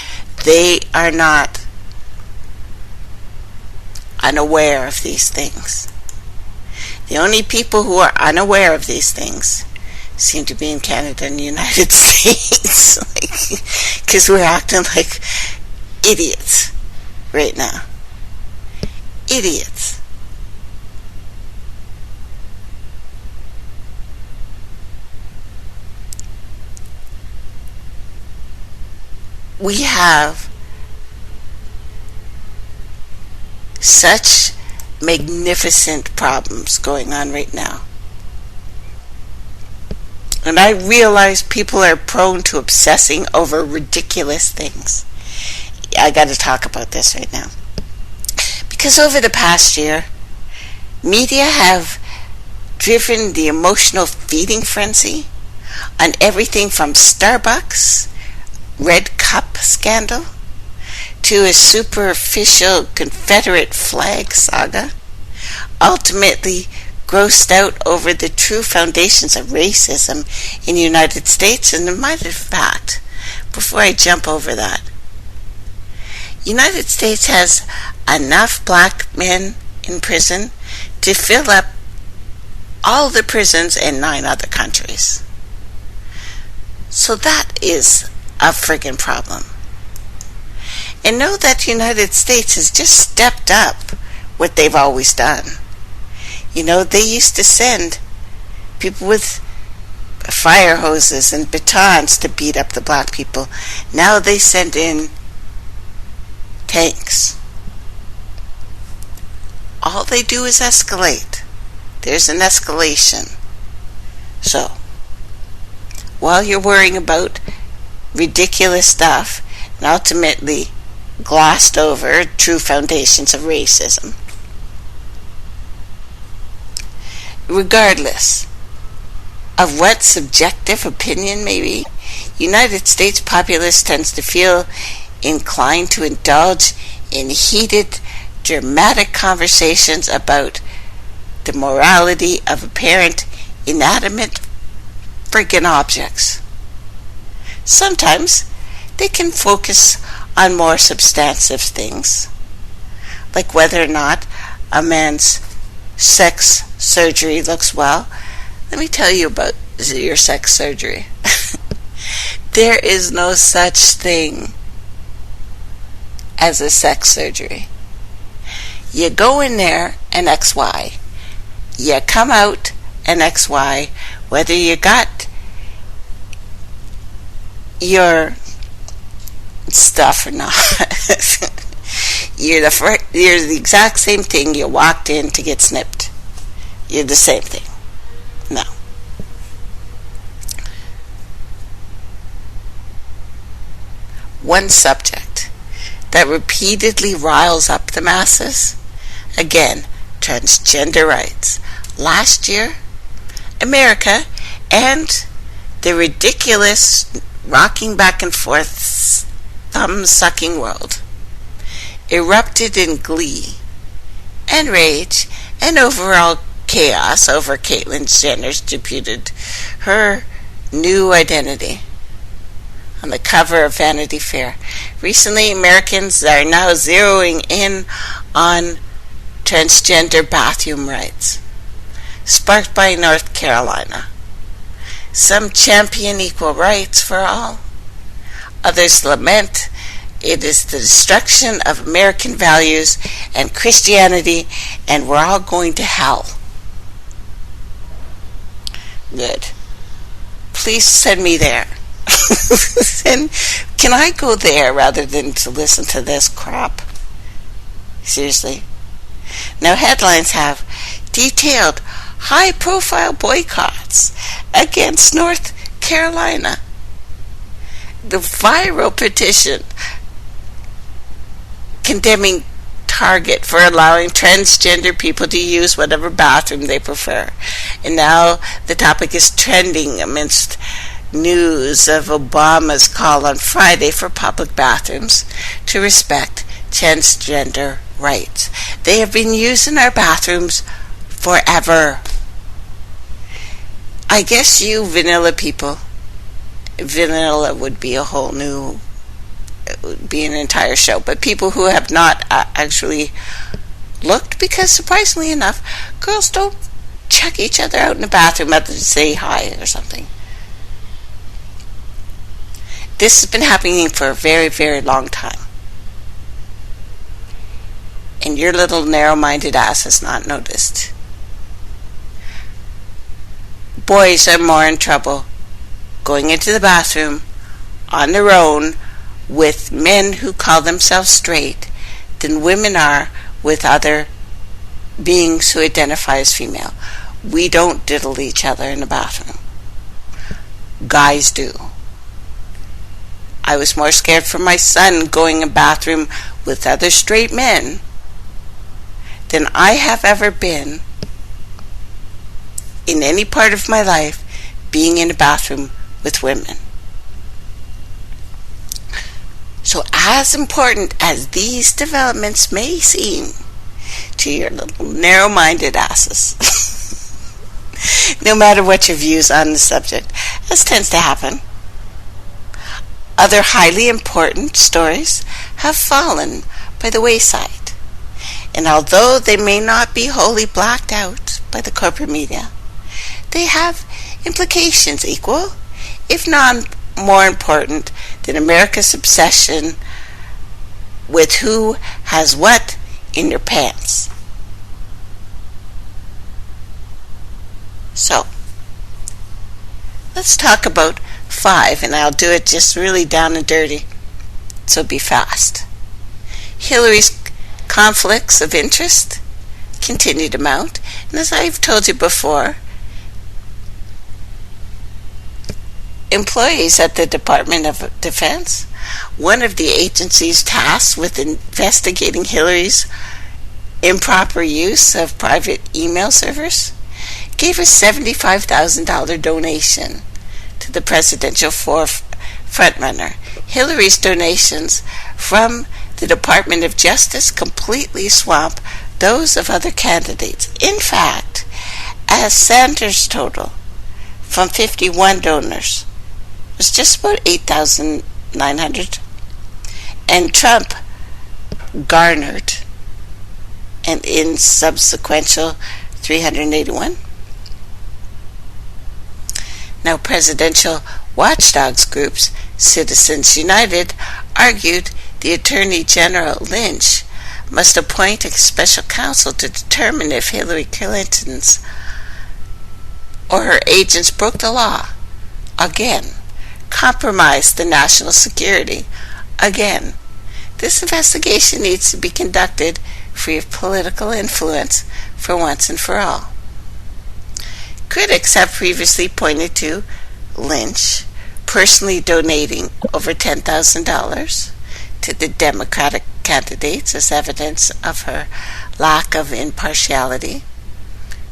They are not unaware of these things. The only people who are unaware of these things seem to be in Canada and the United States, because we're acting like idiots right now. Idiots. We have such magnificent problems going on right now. And I realize people are prone to obsessing over ridiculous things. I got to talk about this right now. Because over the past year, media have driven the emotional feeding frenzy on everything from Starbucks red cup scandal to a superficial Confederate flag saga, ultimately grossed out over the true foundations of racism in the United States. And a matter of fact, before I jump over that, United States has enough black men in prison to fill up all the prisons in 9 other countries. So that is a friggin' problem. And know that the United States has just stepped up what they've always done. You know, they used to send people with fire hoses and batons to beat up the black people. Now they send in tanks. All they do is escalate. There's an escalation. So, while you're worrying about ridiculous stuff and ultimately glossed over true foundations of racism, regardless of what subjective opinion may be, United States populace tends to feel inclined to indulge in heated, dramatic conversations about the morality of apparent inanimate friggin' objects. Sometimes they can focus on more substantive things, like whether or not a man's sex surgery looks well. Let me tell you about your sex surgery. There is no such thing as a sex surgery. You go in there an XY. You come out an XY, whether you got your stuff or not. You're the exact same thing you walked in to get snipped. You're the same thing. No. One subject that repeatedly riles up the masses, again, transgender rights. Last year, America and the ridiculous rocking back and forth cum-sucking world erupted in glee and rage and overall chaos over Caitlyn Jenner's debuted her new identity on the cover of Vanity Fair. Recently, Americans are now zeroing in on transgender bathroom rights, sparked by North Carolina. Some champion equal rights for all. Others lament it is the destruction of American values and Christianity, and we're all going to hell. Good. Please send me there. Can I go there rather than to listen to this crap? Seriously. Now, headlines have detailed high-profile boycotts against North Carolina. The viral petition condemning Target for allowing transgender people to use whatever bathroom they prefer. And now the topic is trending amidst news of Obama's call on Friday for public bathrooms to respect transgender rights. They have been using our bathrooms forever. I guess you vanilla people, vanilla would be a whole new, it would be an entire show, but people who have not actually looked, because surprisingly enough, girls don't check each other out in the bathroom other than say hi or something. This has been happening for a very, very long time. And your little narrow-minded ass has not noticed. Boys are more in trouble going into the bathroom on their own with men who call themselves straight than women are with other beings who identify as female. We don't diddle each other in the bathroom. Guys do. I was more scared for my son going in the bathroom with other straight men than I have ever been in any part of my life being in a bathroom with women. So as important as these developments may seem to your little narrow-minded asses, no matter what your views on the subject, as tends to happen, other highly important stories have fallen by the wayside. And although they may not be wholly blacked out by the corporate media, they have implications equal, if not more important, than America's obsession with who has what in their pants. So, let's talk about 5, and I'll do it just really down and dirty, so be fast. Hillary's conflicts of interest continue to mount, and as I've told you before, employees at the Department of Defense, one of the agencies tasked with investigating Hillary's improper use of private email servers, gave a $75,000 donation to the presidential frontrunner. Hillary's donations from the Department of Justice completely swamp those of other candidates. In fact, as Sanders' total from 51 donors was just about 8,900, and Trump garnered an insubsequential 381. Now, presidential watchdogs groups, Citizens United, argued the Attorney General Lynch must appoint a special counsel to determine if Hillary Clinton's or her agents broke the law again, compromised the national security again. This investigation needs to be conducted free of political influence for once and for all. Critics have previously pointed to Lynch personally donating over $10,000 to the Democratic candidates as evidence of her lack of impartiality.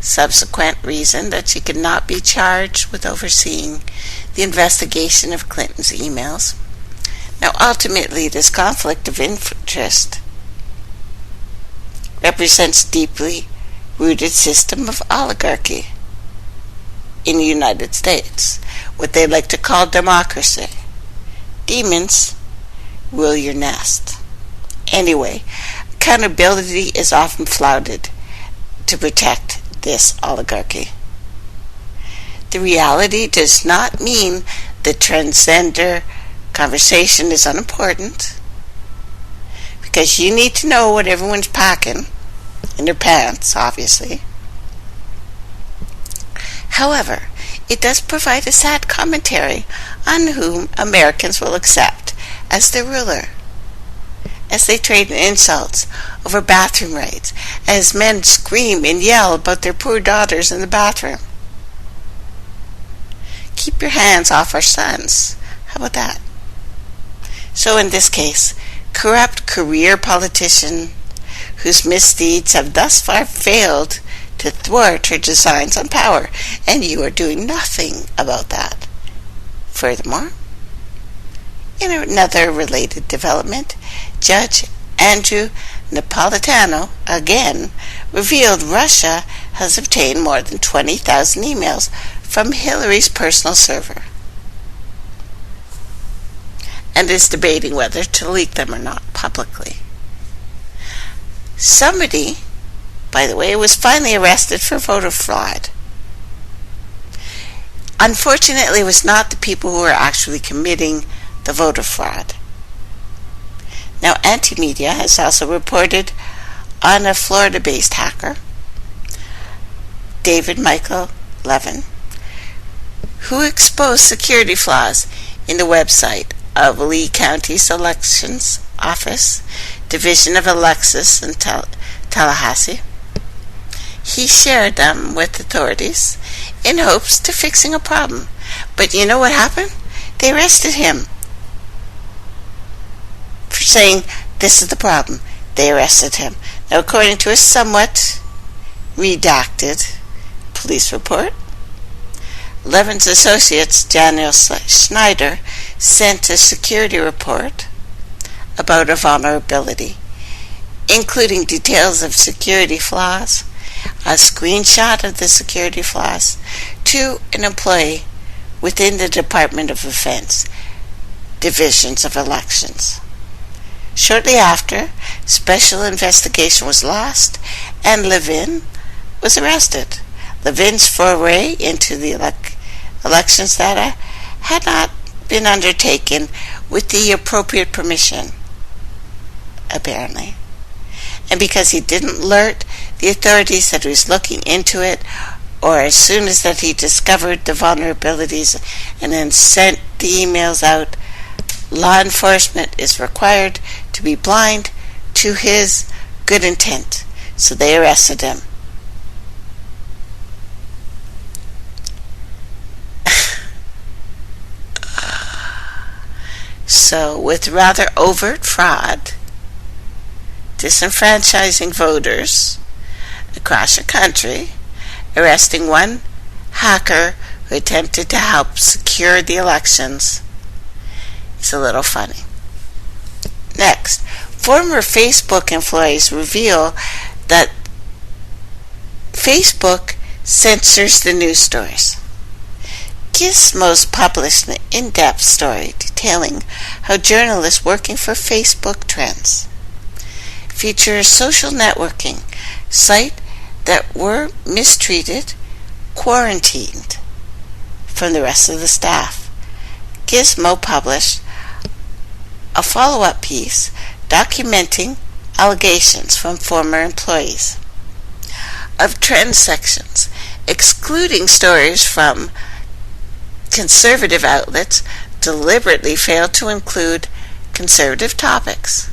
Subsequent reason that she could not be charged with overseeing the investigation of Clinton's emails. Now, ultimately, this conflict of interest represents deeply rooted system of oligarchy in the United States, what they like to call democracy. Demons rule your nest. Anyway, accountability is often flouted to protect this oligarchy. The reality does not mean the transgender conversation is unimportant, because you need to know what everyone's packing in their pants, obviously. However, it does provide a sad commentary on whom Americans will accept as their ruler, as they trade insults over bathroom rights, as men scream and yell about their poor daughters in the bathroom. Keep your hands off our sons. How about that? So in this case, corrupt career politician whose misdeeds have thus far failed to thwart her designs on power, and you are doing nothing about that. Furthermore, in another related development, Judge Andrew Napolitano again revealed Russia has obtained more than 20,000 emails from Hillary's personal server and is debating whether to leak them or not publicly. Somebody, by the way, was finally arrested for voter fraud. Unfortunately, it was not the people who were actually committing the voter fraud. Now, Anti-Media has also reported on a Florida-based hacker, David Michael Levin, who exposed security flaws in the website of Lee County's Elections Office, Division of Elections in Tallahassee. He shared them with authorities in hopes to fixing a problem. But you know what happened? They arrested him for saying this is the problem. They arrested him. Now, according to a somewhat redacted police report, Levin's associates, Daniel Schneider, sent a security report about a vulnerability, including details of security flaws, a screenshot of the security flaws, to an employee within the Department of Defense, Divisions of Elections. Shortly after, special investigation was launched, and Levin was arrested. Levin's foray into the elections data had not been undertaken with the appropriate permission, apparently. And because he didn't alert the authorities that he was looking into it, or as soon as that he discovered the vulnerabilities and then sent the emails out, law enforcement is required to be blind to his good intent. So they arrested him. So, with rather overt fraud, disenfranchising voters across the country, arresting one hacker who attempted to help secure the elections, it's a little funny. Next, former Facebook employees reveal that Facebook censors the news stories. Gizmo's published an in-depth story detailing how journalists working for Facebook Trends feature a social networking site that were mistreated, quarantined from the rest of the staff. Gizmo published a follow-up piece documenting allegations from former employees of trend sections, excluding stories from conservative outlets deliberately failed to include conservative topics.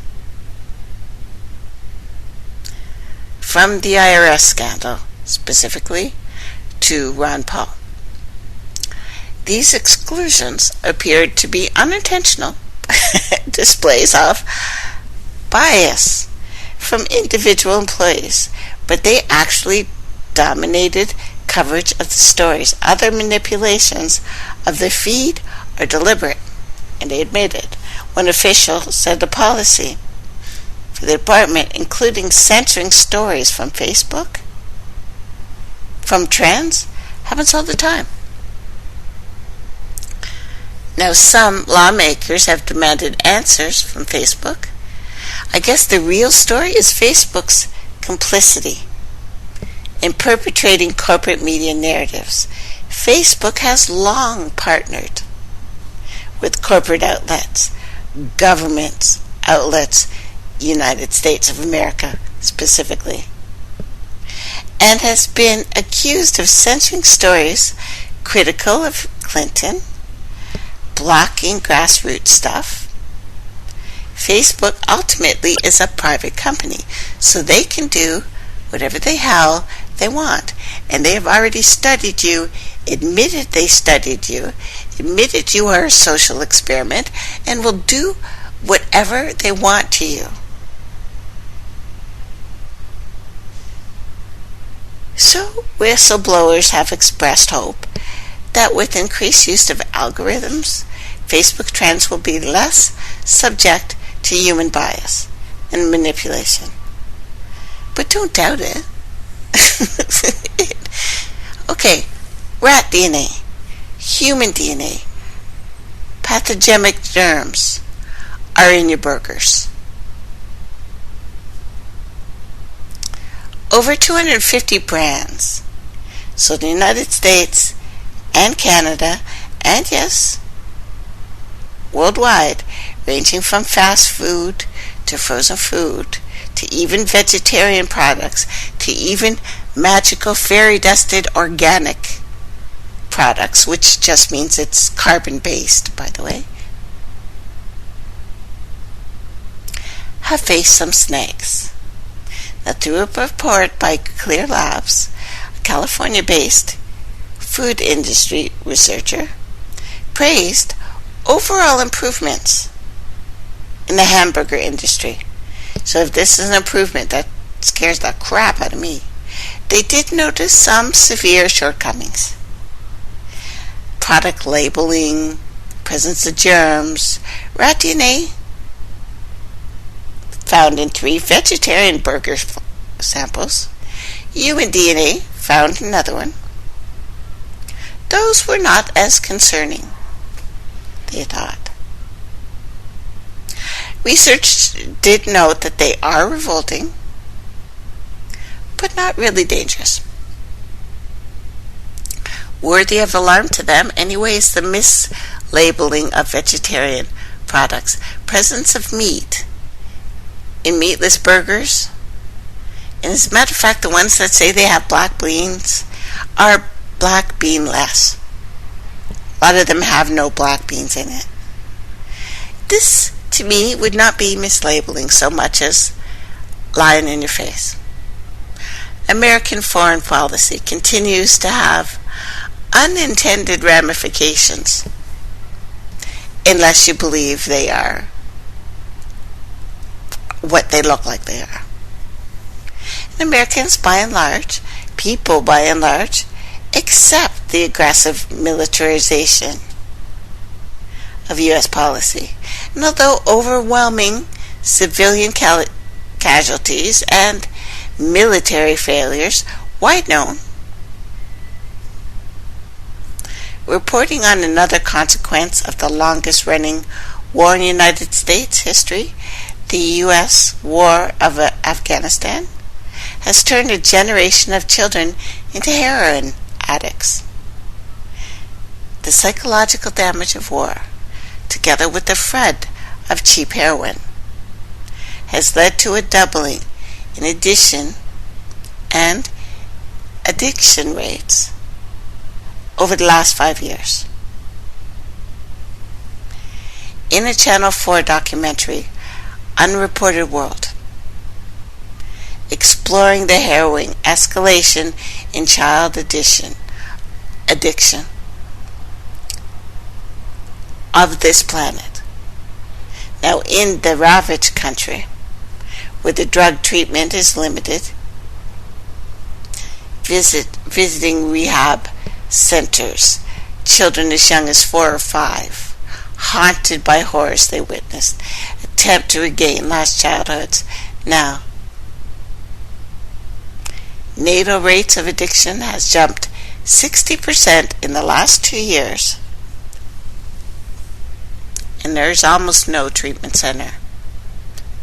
From the IRS scandal, specifically, to Ron Paul. These exclusions appeared to be unintentional displays of bias from individual employees, but they actually dominated coverage of the stories. Other manipulations of the feed are deliberate, and they admitted. One official said the policy for the department, including censoring stories from Facebook, from trends, happens all the time. Now, some lawmakers have demanded answers from Facebook. I guess the real story is Facebook's complicity in perpetrating corporate media narratives. Facebook has long partnered with corporate outlets, government outlets, United States of America specifically, and has been accused of censoring stories critical of Clinton, blocking grassroots stuff. Facebook ultimately is a private company, so they can do whatever the hell they want. And they have already studied you, admitted they studied you, admitted you are a social experiment, and will do whatever they want to you. So, whistleblowers have expressed hope that with increased use of algorithms, Facebook trends will be less subject to human bias and manipulation. But don't doubt it. Okay, rat DNA, human DNA, pathogenic germs are in your burgers. Over 250 brands, so the United States and Canada, and yes, worldwide, ranging from fast food to frozen food to even vegetarian products to even magical fairy dusted organic products, which just means it's carbon based, by the way, have faced some snags. Now, through a report by Clear Labs, a California-based food industry researcher praised overall improvements in the hamburger industry. So if this is an improvement, that scares the crap out of me. They did notice some severe shortcomings. Product labeling, presence of germs, rat DNA found in 3 vegetarian burger samples, human DNA found in another one. Those were not as concerning, they thought. Research did note that they are revolting, but not really dangerous. Worthy of alarm to them, anyway, is the mislabeling of vegetarian products. Presence of meat in meatless burgers. And as a matter of fact, the ones that say they have black beans are black bean-less. A lot of them have no black beans in it. This, to me, would not be mislabeling so much as lying in your face. American foreign policy continues to have unintended ramifications unless you believe they are what they look like they are. And Americans, by and large, people by and large, accept the aggressive militarization of U.S. policy. And although overwhelming civilian casualties and military failures, wide known, reporting on another consequence of the longest running war in United States history, the U.S. war of Afghanistan, has turned a generation of children into heroin addicts. The psychological damage of war, together with the threat of cheap heroin, has led to a doubling in addiction and addiction rates over the last 5 years. In a Channel 4 documentary, Unreported World, exploring the harrowing escalation in child addiction of this planet. Now, in the ravaged country, where the drug treatment is limited, visiting rehab centers, children as young as 4 or 5, haunted by horrors they witnessed, attempt to regain lost childhoods. Now, natal rates of addiction has jumped 60% in the last 2 years. And there's almost no treatment center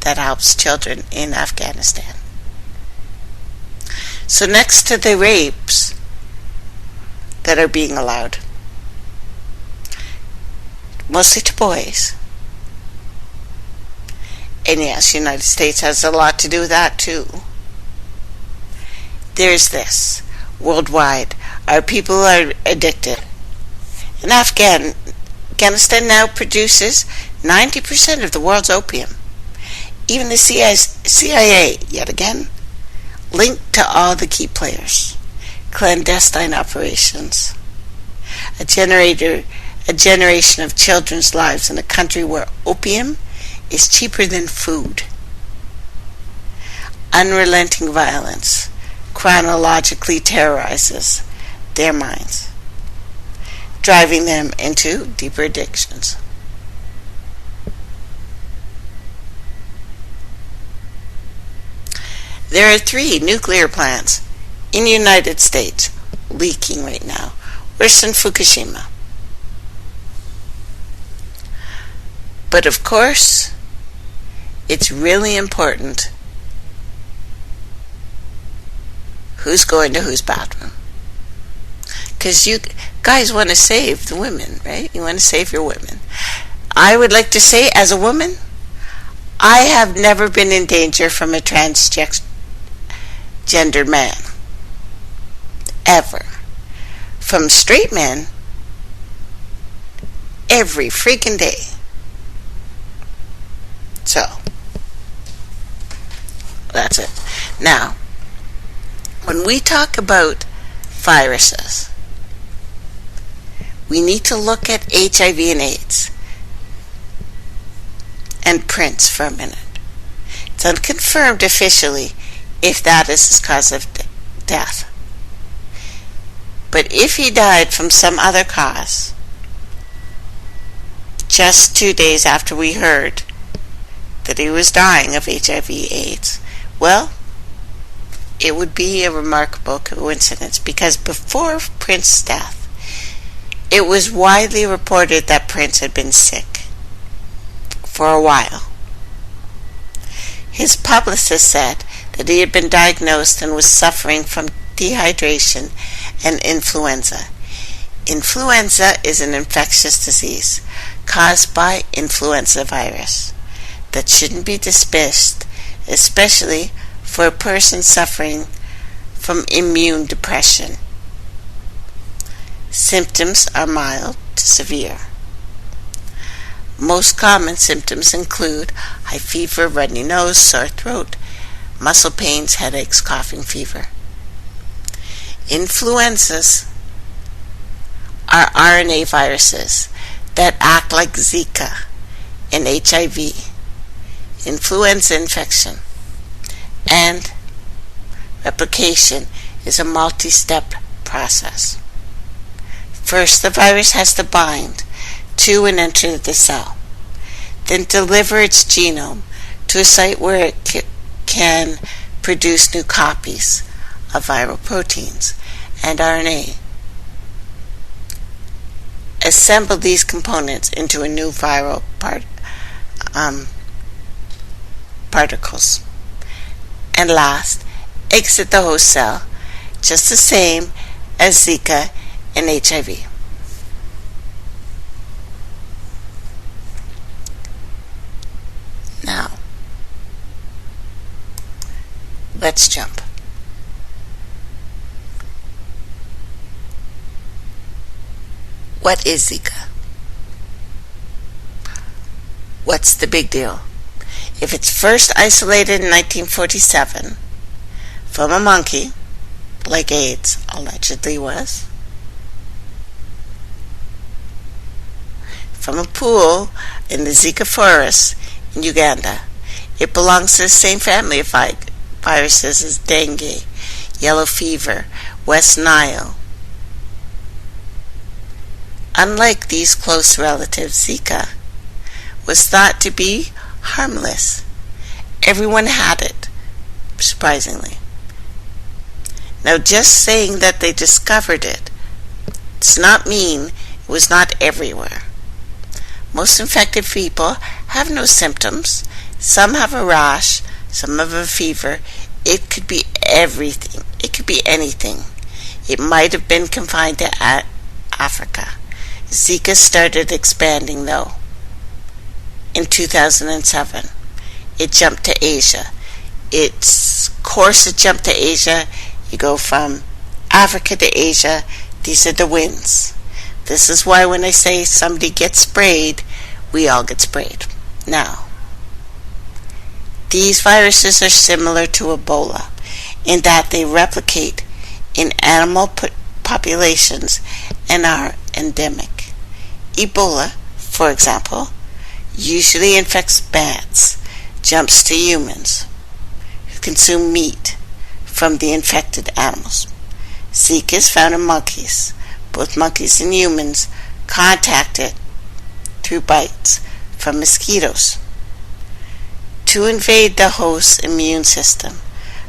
that helps children in Afghanistan. So next to the rapes that are being allowed, mostly to boys, and yes, the United States has a lot to do with that too, there's this. Worldwide, our people are addicted. And Afghanistan now produces 90% of the world's opium. Even the CIA, yet again, linked to all the key players. Clandestine operations. A generation of children's lives in a country where opium is cheaper than food. Unrelenting violence chronologically terrorizes their minds, driving them into deeper addictions. There are 3 nuclear plants in the United States leaking right now, worse than Fukushima. But of course, it's really important who's going to whose bathroom. Because you guys want to save the women, right? You want to save your women. I would like to say, as a woman, I have never been in danger from a transgender man. Ever. From straight men, every freaking day. So, that's it. Now, when we talk about viruses, we need to look at HIV and AIDS and Prince for a minute. It's unconfirmed officially if that is his cause of death. But if he died from some other cause, just 2 days after we heard that he was dying of HIV/AIDS, well, it would be a remarkable coincidence, because before Prince's death, it was widely reported that Prince had been sick for a while. His publicist said that he had been diagnosed and was suffering from dehydration and influenza. Influenza is an infectious disease caused by influenza virus that shouldn't be dismissed, especially for a person suffering from immune depression. Symptoms are mild to severe. Most common symptoms include high fever, runny nose, sore throat, muscle pains, headaches, coughing, fever. Influenzas are RNA viruses that act like Zika and HIV, influenza infection, and replication is a multi-step process. First, the virus has to bind to and enter the cell, then deliver its genome to a site where it can produce new copies of viral proteins and RNA. Assemble these components into a new viral particles. And last, exit the host cell, just the same as Zika and HIV. Now, let's jump. What is Zika? What's the big deal? If it's first isolated in 1947 from a monkey, like AIDS allegedly was, from a pool in the Zika forest in Uganda, it belongs to the same family of viruses as dengue, yellow fever, West Nile. Unlike these close relatives, Zika was thought to be harmless. Everyone had it, surprisingly. Now, just saying that they discovered it does not mean it was not everywhere. Most infected people have no symptoms. Some have a rash, some have a fever. It could be everything. It could be anything. It might have been confined to Africa. Zika started expanding, though. In 2007, it jumped to Asia. Its course it jumped to Asia. You go from Africa to Asia. These are the winds. This is why when I say somebody gets sprayed, we all get sprayed. Now, these viruses are similar to Ebola in that they replicate in animal populations and are endemic. Ebola, for example, usually infects bats, jumps to humans who consume meat from the infected animals. Zika is found in monkeys. Both monkeys and humans contact it through bites from mosquitoes. To invade the host's immune system,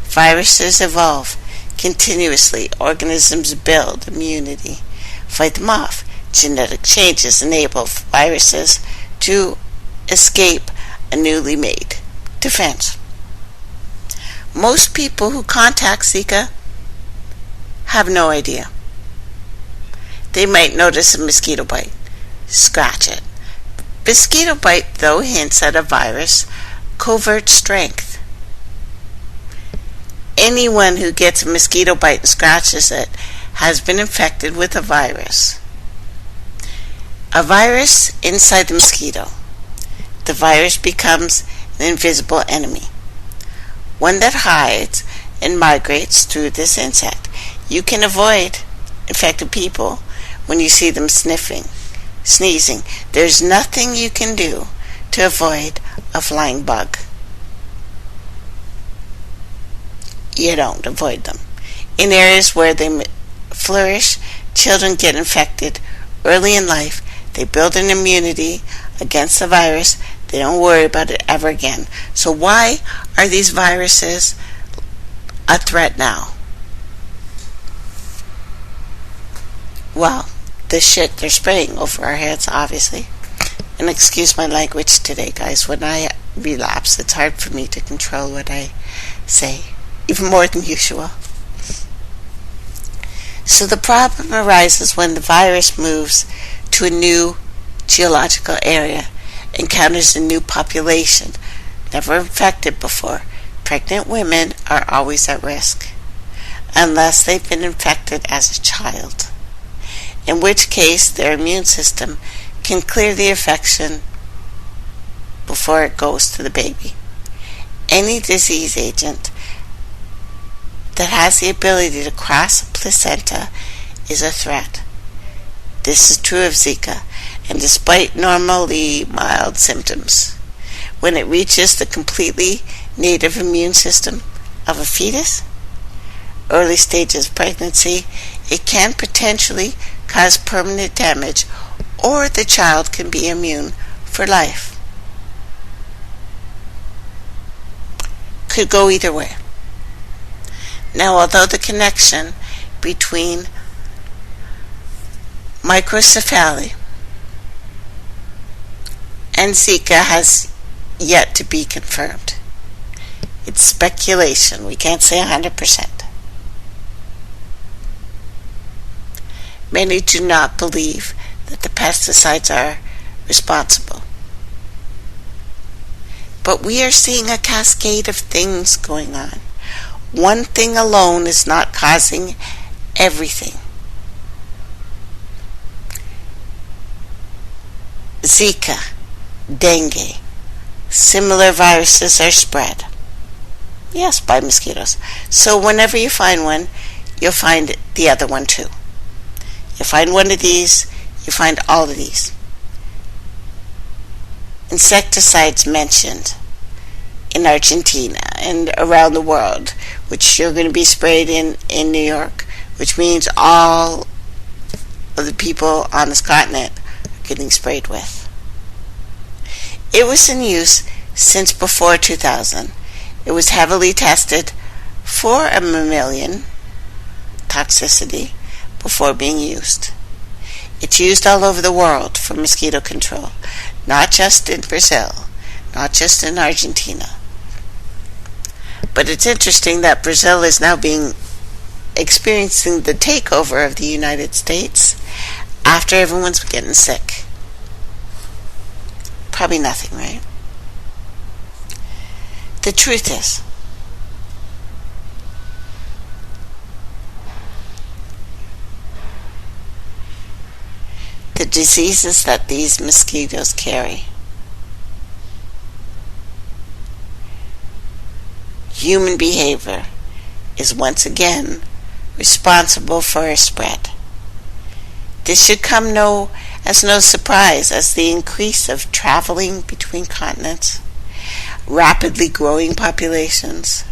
viruses evolve continuously. Organisms build immunity, fight them off. Genetic changes enable viruses to escape a newly made defense. Most people who contact Zika have no idea. They might notice a mosquito bite, scratch it. Mosquito bite, though, hints at a virus covert strength. Anyone who gets a mosquito bite and scratches it has been infected with a virus. A virus inside the mosquito. The virus becomes an invisible enemy, one that hides and migrates through this insect. You can avoid infected people when you see them sneezing. There's nothing you can do to avoid a flying bug. You don't avoid them. In areas where they flourish, children get infected early in life. They build an immunity against the virus. They don't worry about it ever again. So why are these viruses a threat now? Well, the shit they're spraying over our heads, obviously. And excuse my language today, guys. When I relapse, it's hard for me to control what I say, even more than usual. So the problem arises when the virus moves to a new geological area, encounters a new population, never infected before. Pregnant women are always at risk, unless they've been infected as a child, in which case their immune system can clear the infection before it goes to the baby. Any disease agent that has the ability to cross a placenta is a threat. This is true of Zika, and despite normally mild symptoms, when it reaches the completely native immune system of a fetus, early stages of pregnancy, it can potentially cause permanent damage, or the child can be immune for life. Could go either way. Now, although the connection between microcephaly and Zika has yet to be confirmed, it's speculation. We can't say 100%. Many do not believe that the pesticides are responsible. But we are seeing a cascade of things going on. One thing alone is not causing everything. Zika, dengue, similar viruses are spread. Yes, by mosquitoes. So whenever you find one, you'll find the other one too. You find one of these, you find all of these. Insecticides mentioned in Argentina and around the world, which you're going to be sprayed in New York, which means all of the people on this continent are getting sprayed with. It was in use since before 2000. It was heavily tested for a mammalian toxicity before being used. It's used all over the world for mosquito control, not just in Brazil, not just in Argentina. But it's interesting that Brazil is now experiencing the takeover of the United States after everyone's getting sick. Probably nothing, right? The truth is, the diseases that these mosquitoes carry, human behavior is once again responsible for a spread. This should come as no surprise as the increase of traveling between continents, rapidly growing populations,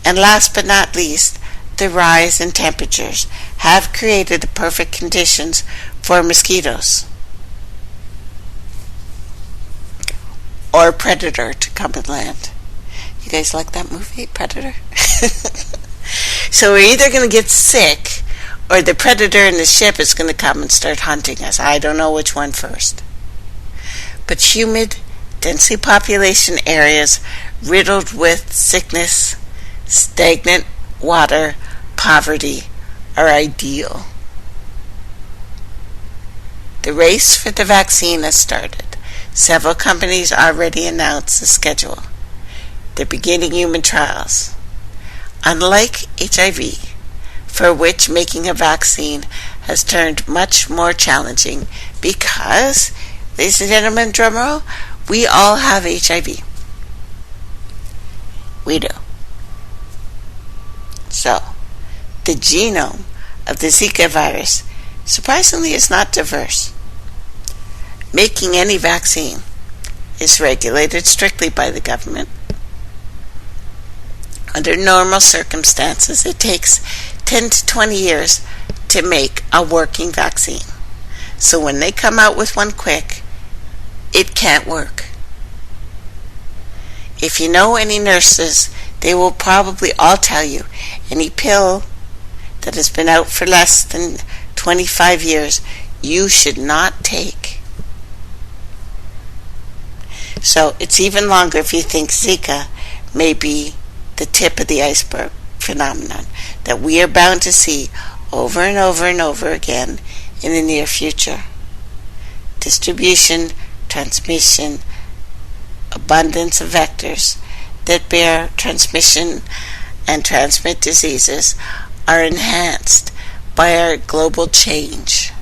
and last but not least, the rise in temperatures have created the perfect conditions for mosquitoes or predator to come and land. You guys like that movie, Predator? So we're either going to get sick or the predator in the ship is going to come and start hunting us. I don't know which one first. But humid, densely population areas riddled with sickness, stagnant water, poverty are ideal. The race for the vaccine has started. Several companies already announced the schedule. They're beginning human trials. Unlike HIV, for which making a vaccine has turned much more challenging because, ladies and gentlemen, drumroll, we all have HIV. We do. So, the genome of the Zika virus surprisingly is not diverse. Making any vaccine is regulated strictly by the government. Under normal circumstances, it takes 10 to 20 years to make a working vaccine. So when they come out with one quick, it can't work. If you know any nurses, they will probably all tell you any pill that has been out for less than 25 years, you should not take. So it's even longer if you think Zika may be the tip of the iceberg phenomenon that we are bound to see over and over and over again in the near future. Distribution, transmission, abundance of vectors that bear transmission and transmit diseases are enhanced by our global change.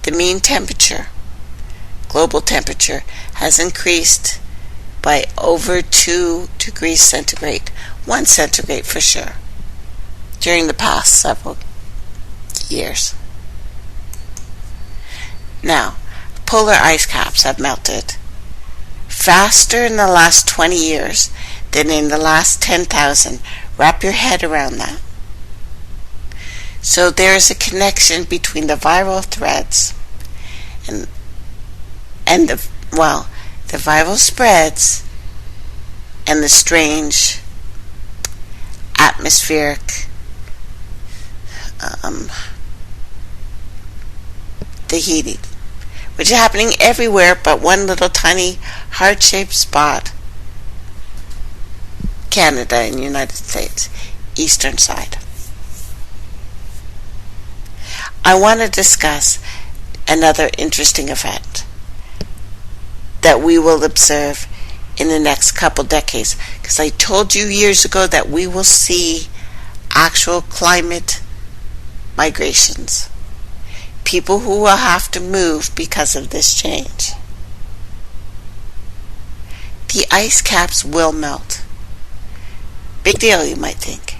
The mean temperature, global temperature, has increased by over 2 degrees centigrade, 1 centigrade for sure, during the past several years. Now, polar ice caps have melted faster in the last 20 years than in the last 10,000. Wrap your head around that. So there is a connection between the viral threads and the viral spreads and the strange atmospheric the heating, which is happening everywhere but one little tiny heart-shaped spot, Canada and United States, eastern side. I want to discuss another interesting event that we will observe in the next couple decades, because I told you years ago that we will see actual climate migrations, people who will have to move because of this change. The ice caps will melt. Big deal, you might think.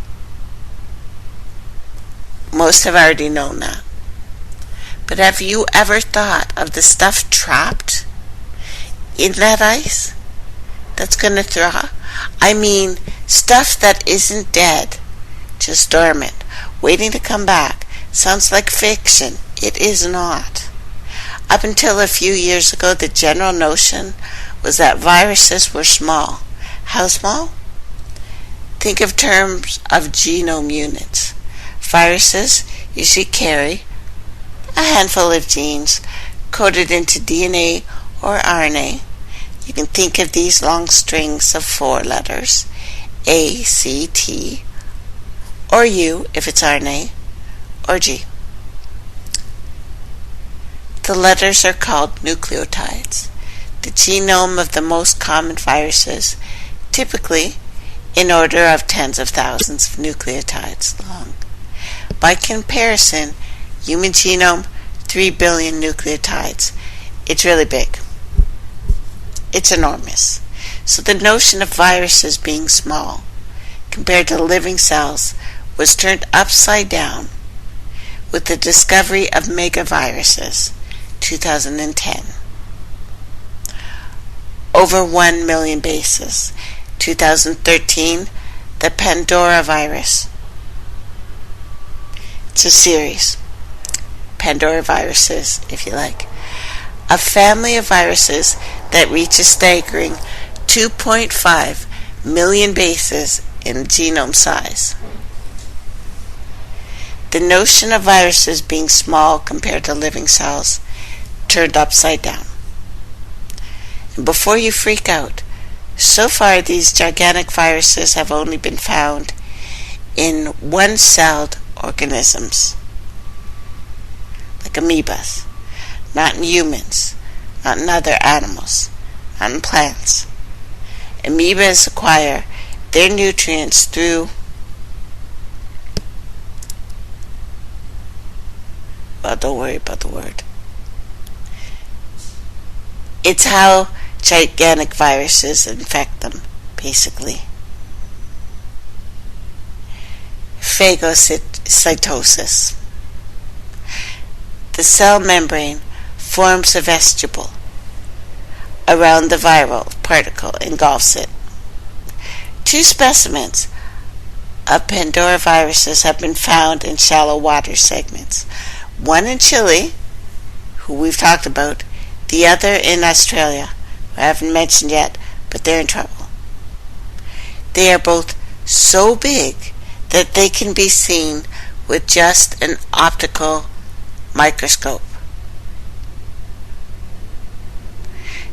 Most have already known that. But have you ever thought of the stuff trapped in that ice that's going to thaw? I mean, stuff that isn't dead, just dormant, waiting to come back. Sounds like fiction. It is not. Up until a few years ago, the general notion was that viruses were small. How small? Think of terms of genome units. Viruses usually carry a handful of genes coded into DNA or RNA. You can think of these long strings of 4 letters, A, C, T, or U if it's RNA, or G. The letters are called nucleotides. The genome of the most common viruses, typically in order of tens of thousands of nucleotides long. By comparison, human genome, 3 billion nucleotides. It's really big. It's enormous. So the notion of viruses being small compared to living cells was turned upside down with the discovery of megaviruses, 2010. Over 1 million bases. 2013, the Pandora virus. It's a series. Pandora viruses, if you like. A family of viruses that reach a staggering 2.5 million bases in genome size. The notion of viruses being small compared to living cells turned upside down. And before you freak out, so far these gigantic viruses have only been found in one-celled organisms, like amoebas, not in humans, not in other animals, not in plants. Amoebas acquire their nutrients through, well, don't worry about the word. It's how gigantic viruses infect them, basically. Phagocytosis. The cell membrane forms a vestibule around the viral particle, engulfs it. 2 specimens of Pandora viruses have been found in shallow water segments. One in Chile, who we've talked about, the other in Australia, who I haven't mentioned yet, but they're in trouble. They are both so big that they can be seen with just an optical microscope.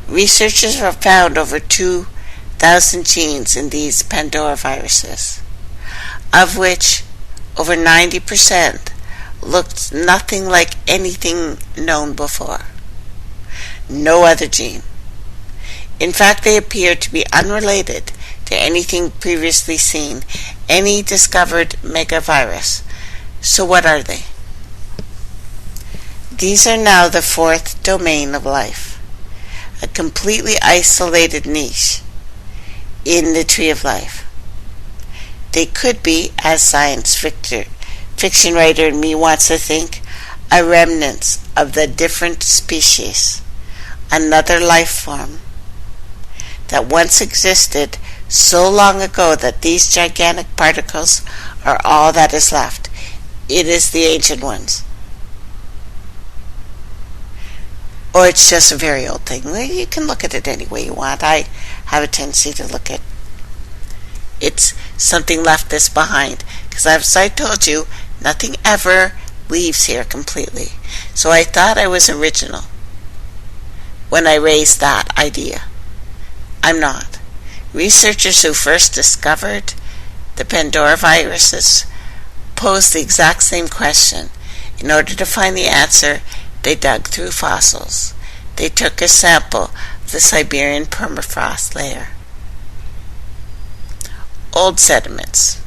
Researchers have found over 2,000 genes in these Pandora viruses, of which over 90% looked nothing like anything known before. No other gene. In fact, they appear to be unrelated to anything previously seen, any discovered megavirus. So what are they? These are now the 4th domain of life, a completely isolated niche in the tree of life. They could be, as science fiction writer in me wants to think, a remnants of the different species, another life form that once existed so long ago that these gigantic particles are all that is left. It is the ancient ones. Or it's just a very old thing. You can look at it any way you want. I have a tendency to look at it's something left this behind. Because as I told you, nothing ever leaves here completely. So I thought I was original when I raised that idea. I'm not. Researchers who first discovered the Pandora viruses posed the exact same question. In order to find the answer, they dug through fossils. They took a sample of the Siberian permafrost layer. Old sediments.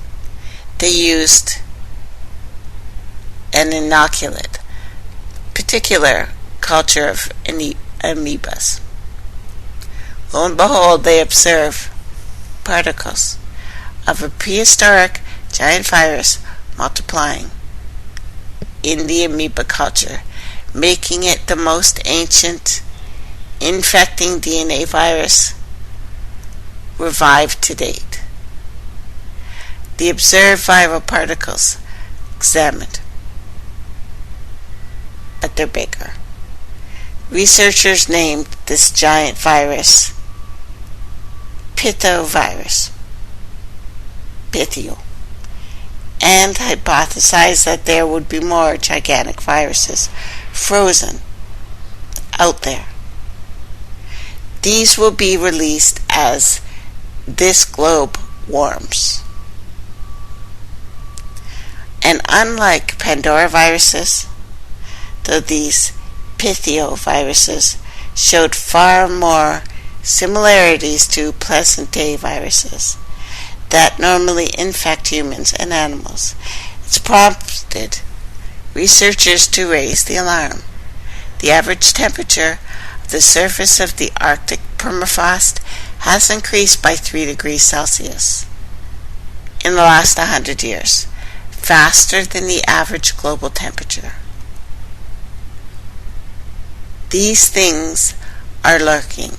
They used an inoculate, particular culture of amoebas. Lo and behold, they observe particles of a prehistoric giant virus multiplying in the amoeba culture, making it the most ancient infecting DNA virus revived to date. The observed viral particles examined at their baker. Researchers named this giant virus Pythovirus, Pythio, and hypothesized that there would be more gigantic viruses frozen out there. These will be released as this globe warms. And unlike Pandora viruses, though these Pythio-viruses showed far more similarities to present-day viruses that normally infect humans and animals, it's prompted researchers to raise the alarm. The average temperature of the surface of the Arctic permafrost has increased by 3 degrees Celsius in the last 100 years, faster than the average global temperature. These things are lurking,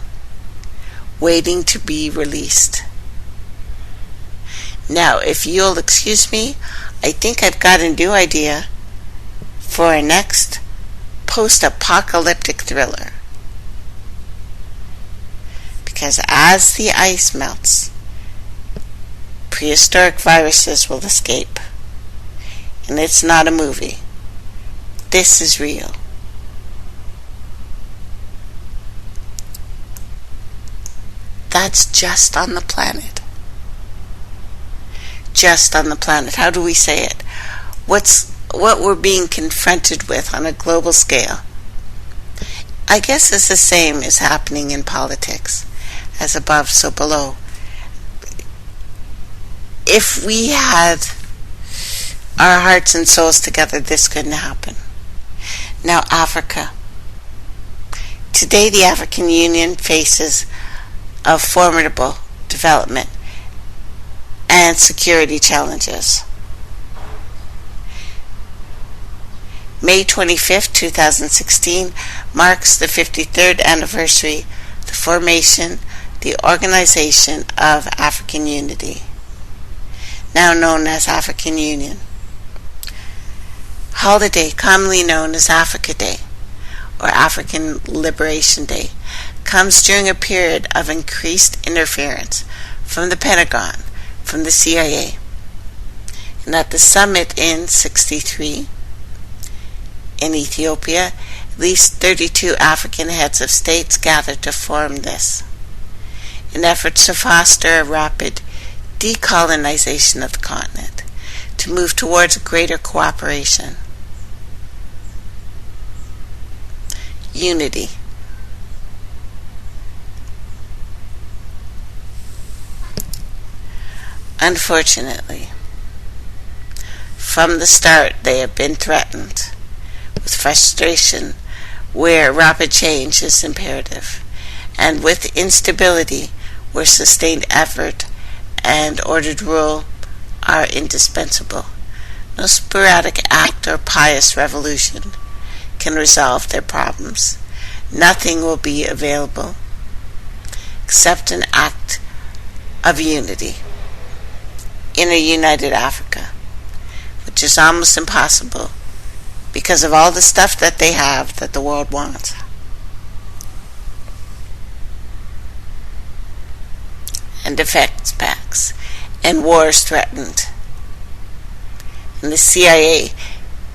waiting to be released. Now, if you'll excuse me, I think I've got a new idea for our next post-apocalyptic thriller. Because as the ice melts, prehistoric viruses will escape. And it's not a movie. This is real. That's just on the planet. Just on the planet. How do we say it? What we're being confronted with on a global scale. I guess it's the same as happening in politics. As above, so below. If we had our hearts and souls together, this couldn't happen. Now, Africa. Today, the African Union faces a formidable development and security challenges. May 25th, 2016 marks the 53rd anniversary of the formation, the Organization of African Unity, now known as African Union. Holiday commonly known as Africa Day or African Liberation Day comes during a period of increased interference from the Pentagon, from the CIA, and at the summit in '63 in Ethiopia, at least 32 African heads of states gathered to form this, in efforts to foster a rapid decolonization of the continent, to move towards a greater cooperation. Unity. Unfortunately, from the start they have been threatened with frustration where rapid change is imperative, and with instability where sustained effort and ordered rule are indispensable. No sporadic act or pious revolution can resolve their problems. Nothing will be available except an act of unity in a united Africa, which is almost impossible because of all the stuff that they have that the world wants. And defense packs, and wars threatened, and the CIA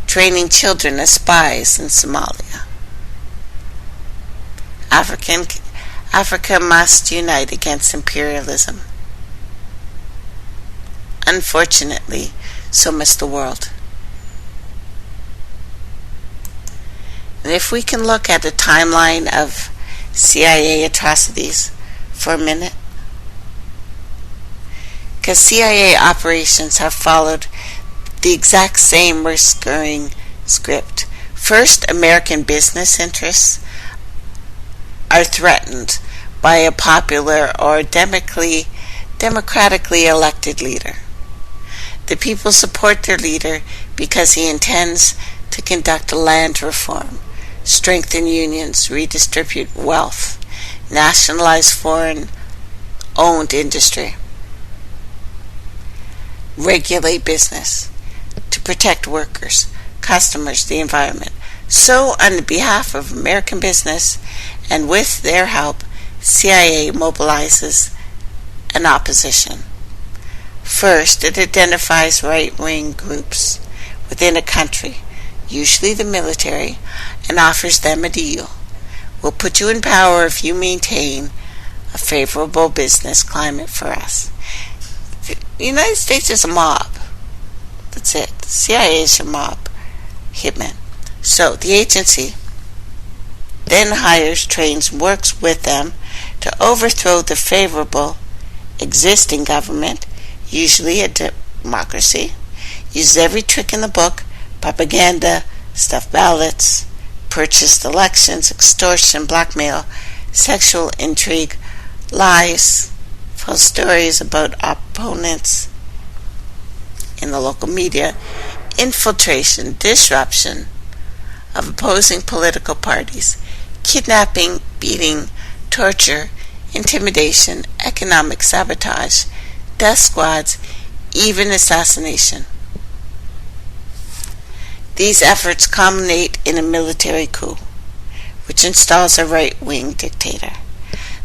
training children as spies in Somalia. Africa must unite against imperialism. Unfortunately, so must the world. And if we can look at the timeline of CIA atrocities for a minute, because CIA operations have followed the exact same recurring script. First, American business interests are threatened by a popular or democratically elected leader. The people support their leader because he intends to conduct land reform, strengthen unions, redistribute wealth, nationalize foreign-owned industry, regulate business, to protect workers, customers, the environment, So, on behalf of American business and with their help, CIA mobilizes an opposition. First, it identifies right-wing groups within a country, usually the military, and offers them a deal. We'll put you in power if you maintain a favorable business climate for us. The United States is a mob. That's it. The CIA is a mob. Hitmen. So the agency then hires, trains, works with them to overthrow the favorable existing government, usually a democracy, uses every trick in the book, propaganda, stuffed ballots, purchased elections, extortion, blackmail, sexual intrigue, lies, false stories about opponents in the local media, infiltration, disruption of opposing political parties, kidnapping, beating, torture, intimidation, economic sabotage, death squads, even assassination. These efforts culminate in a military coup, which installs a right-wing dictator.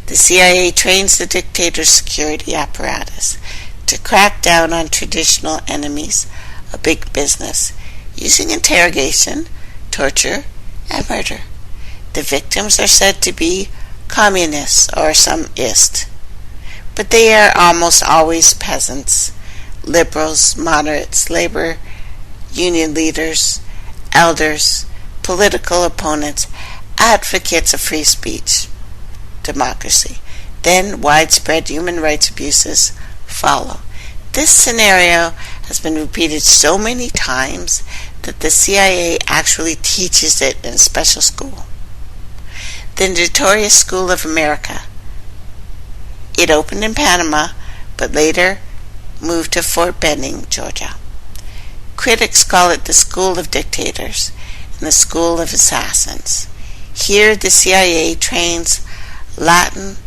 The CIA trains the dictator's security apparatus to crack down on traditional enemies of big business, using interrogation, torture, and murder. The victims are said to be communists or some ist, but they are almost always peasants, liberals, moderates, labor union leaders, elders, political opponents, advocates of free speech, democracy. Then widespread human rights abuses follow. This scenario has been repeated so many times that the CIA actually teaches it in a special school. The notorious School of America. It opened in Panama, but later moved to Fort Benning, Georgia. Critics call it the School of Dictators and the School of Assassins. Here the CIA trains Latin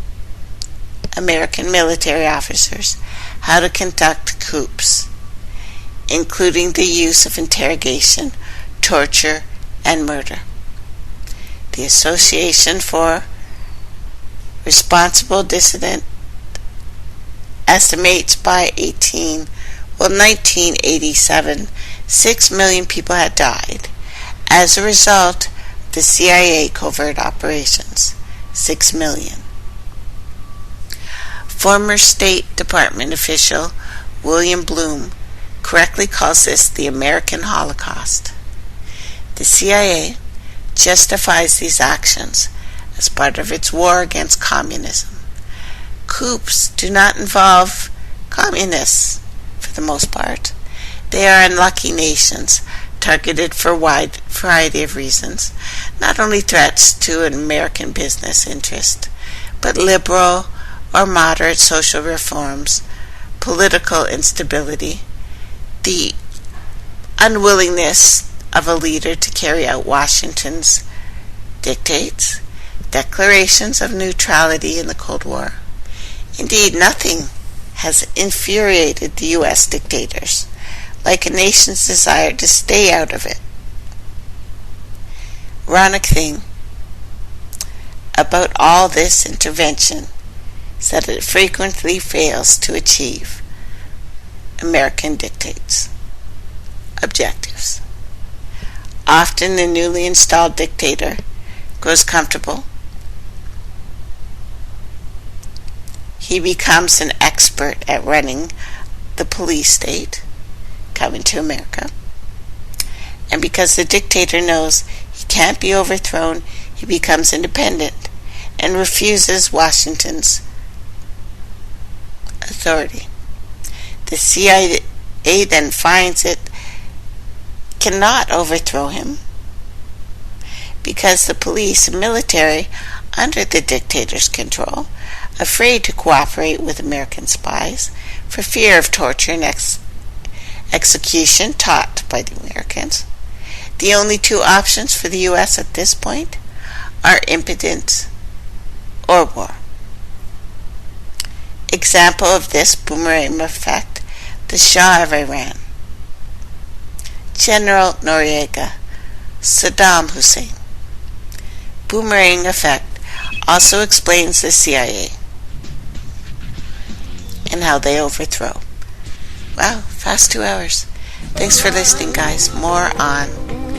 American military officers how to conduct coups, including the use of interrogation, torture, and murder. The Association for Responsible Dissident estimates by 1987, 6 million people had died as a result of the CIA covert operations. 6 million. Former State Department official William Bloom correctly calls this the American Holocaust. The CIA justifies these actions as part of its war against communism. Coups do not involve communists for the most part. They are unlucky nations targeted for a wide variety of reasons, not only threats to an American business interest, but liberal or moderate social reforms, political instability, the unwillingness of a leader to carry out Washington's dictates, declarations of neutrality in the Cold War. Indeed, nothing has infuriated the U.S. dictators like a nation's desire to stay out of it. Ironic thing about all this intervention is that it frequently fails to achieve American dictates, objectives. Often the newly installed dictator grows comfortable. He becomes an expert at running the police state, coming to America. And because the dictator knows he can't be overthrown, he becomes independent and refuses Washington's authority. The CIA then finds it cannot overthrow him because the police and military, under the dictator's control, afraid to cooperate with American spies for fear of torture and execution taught by the Americans. The only two options for the U.S. at this point are impotence or war. Example of this boomerang effect, the Shah of Iran. General Noriega Saddam Hussein. Boomerang effect also explains the CIA and how they overthrow. Wow, fast 2 hours. Thanks for listening, guys. More on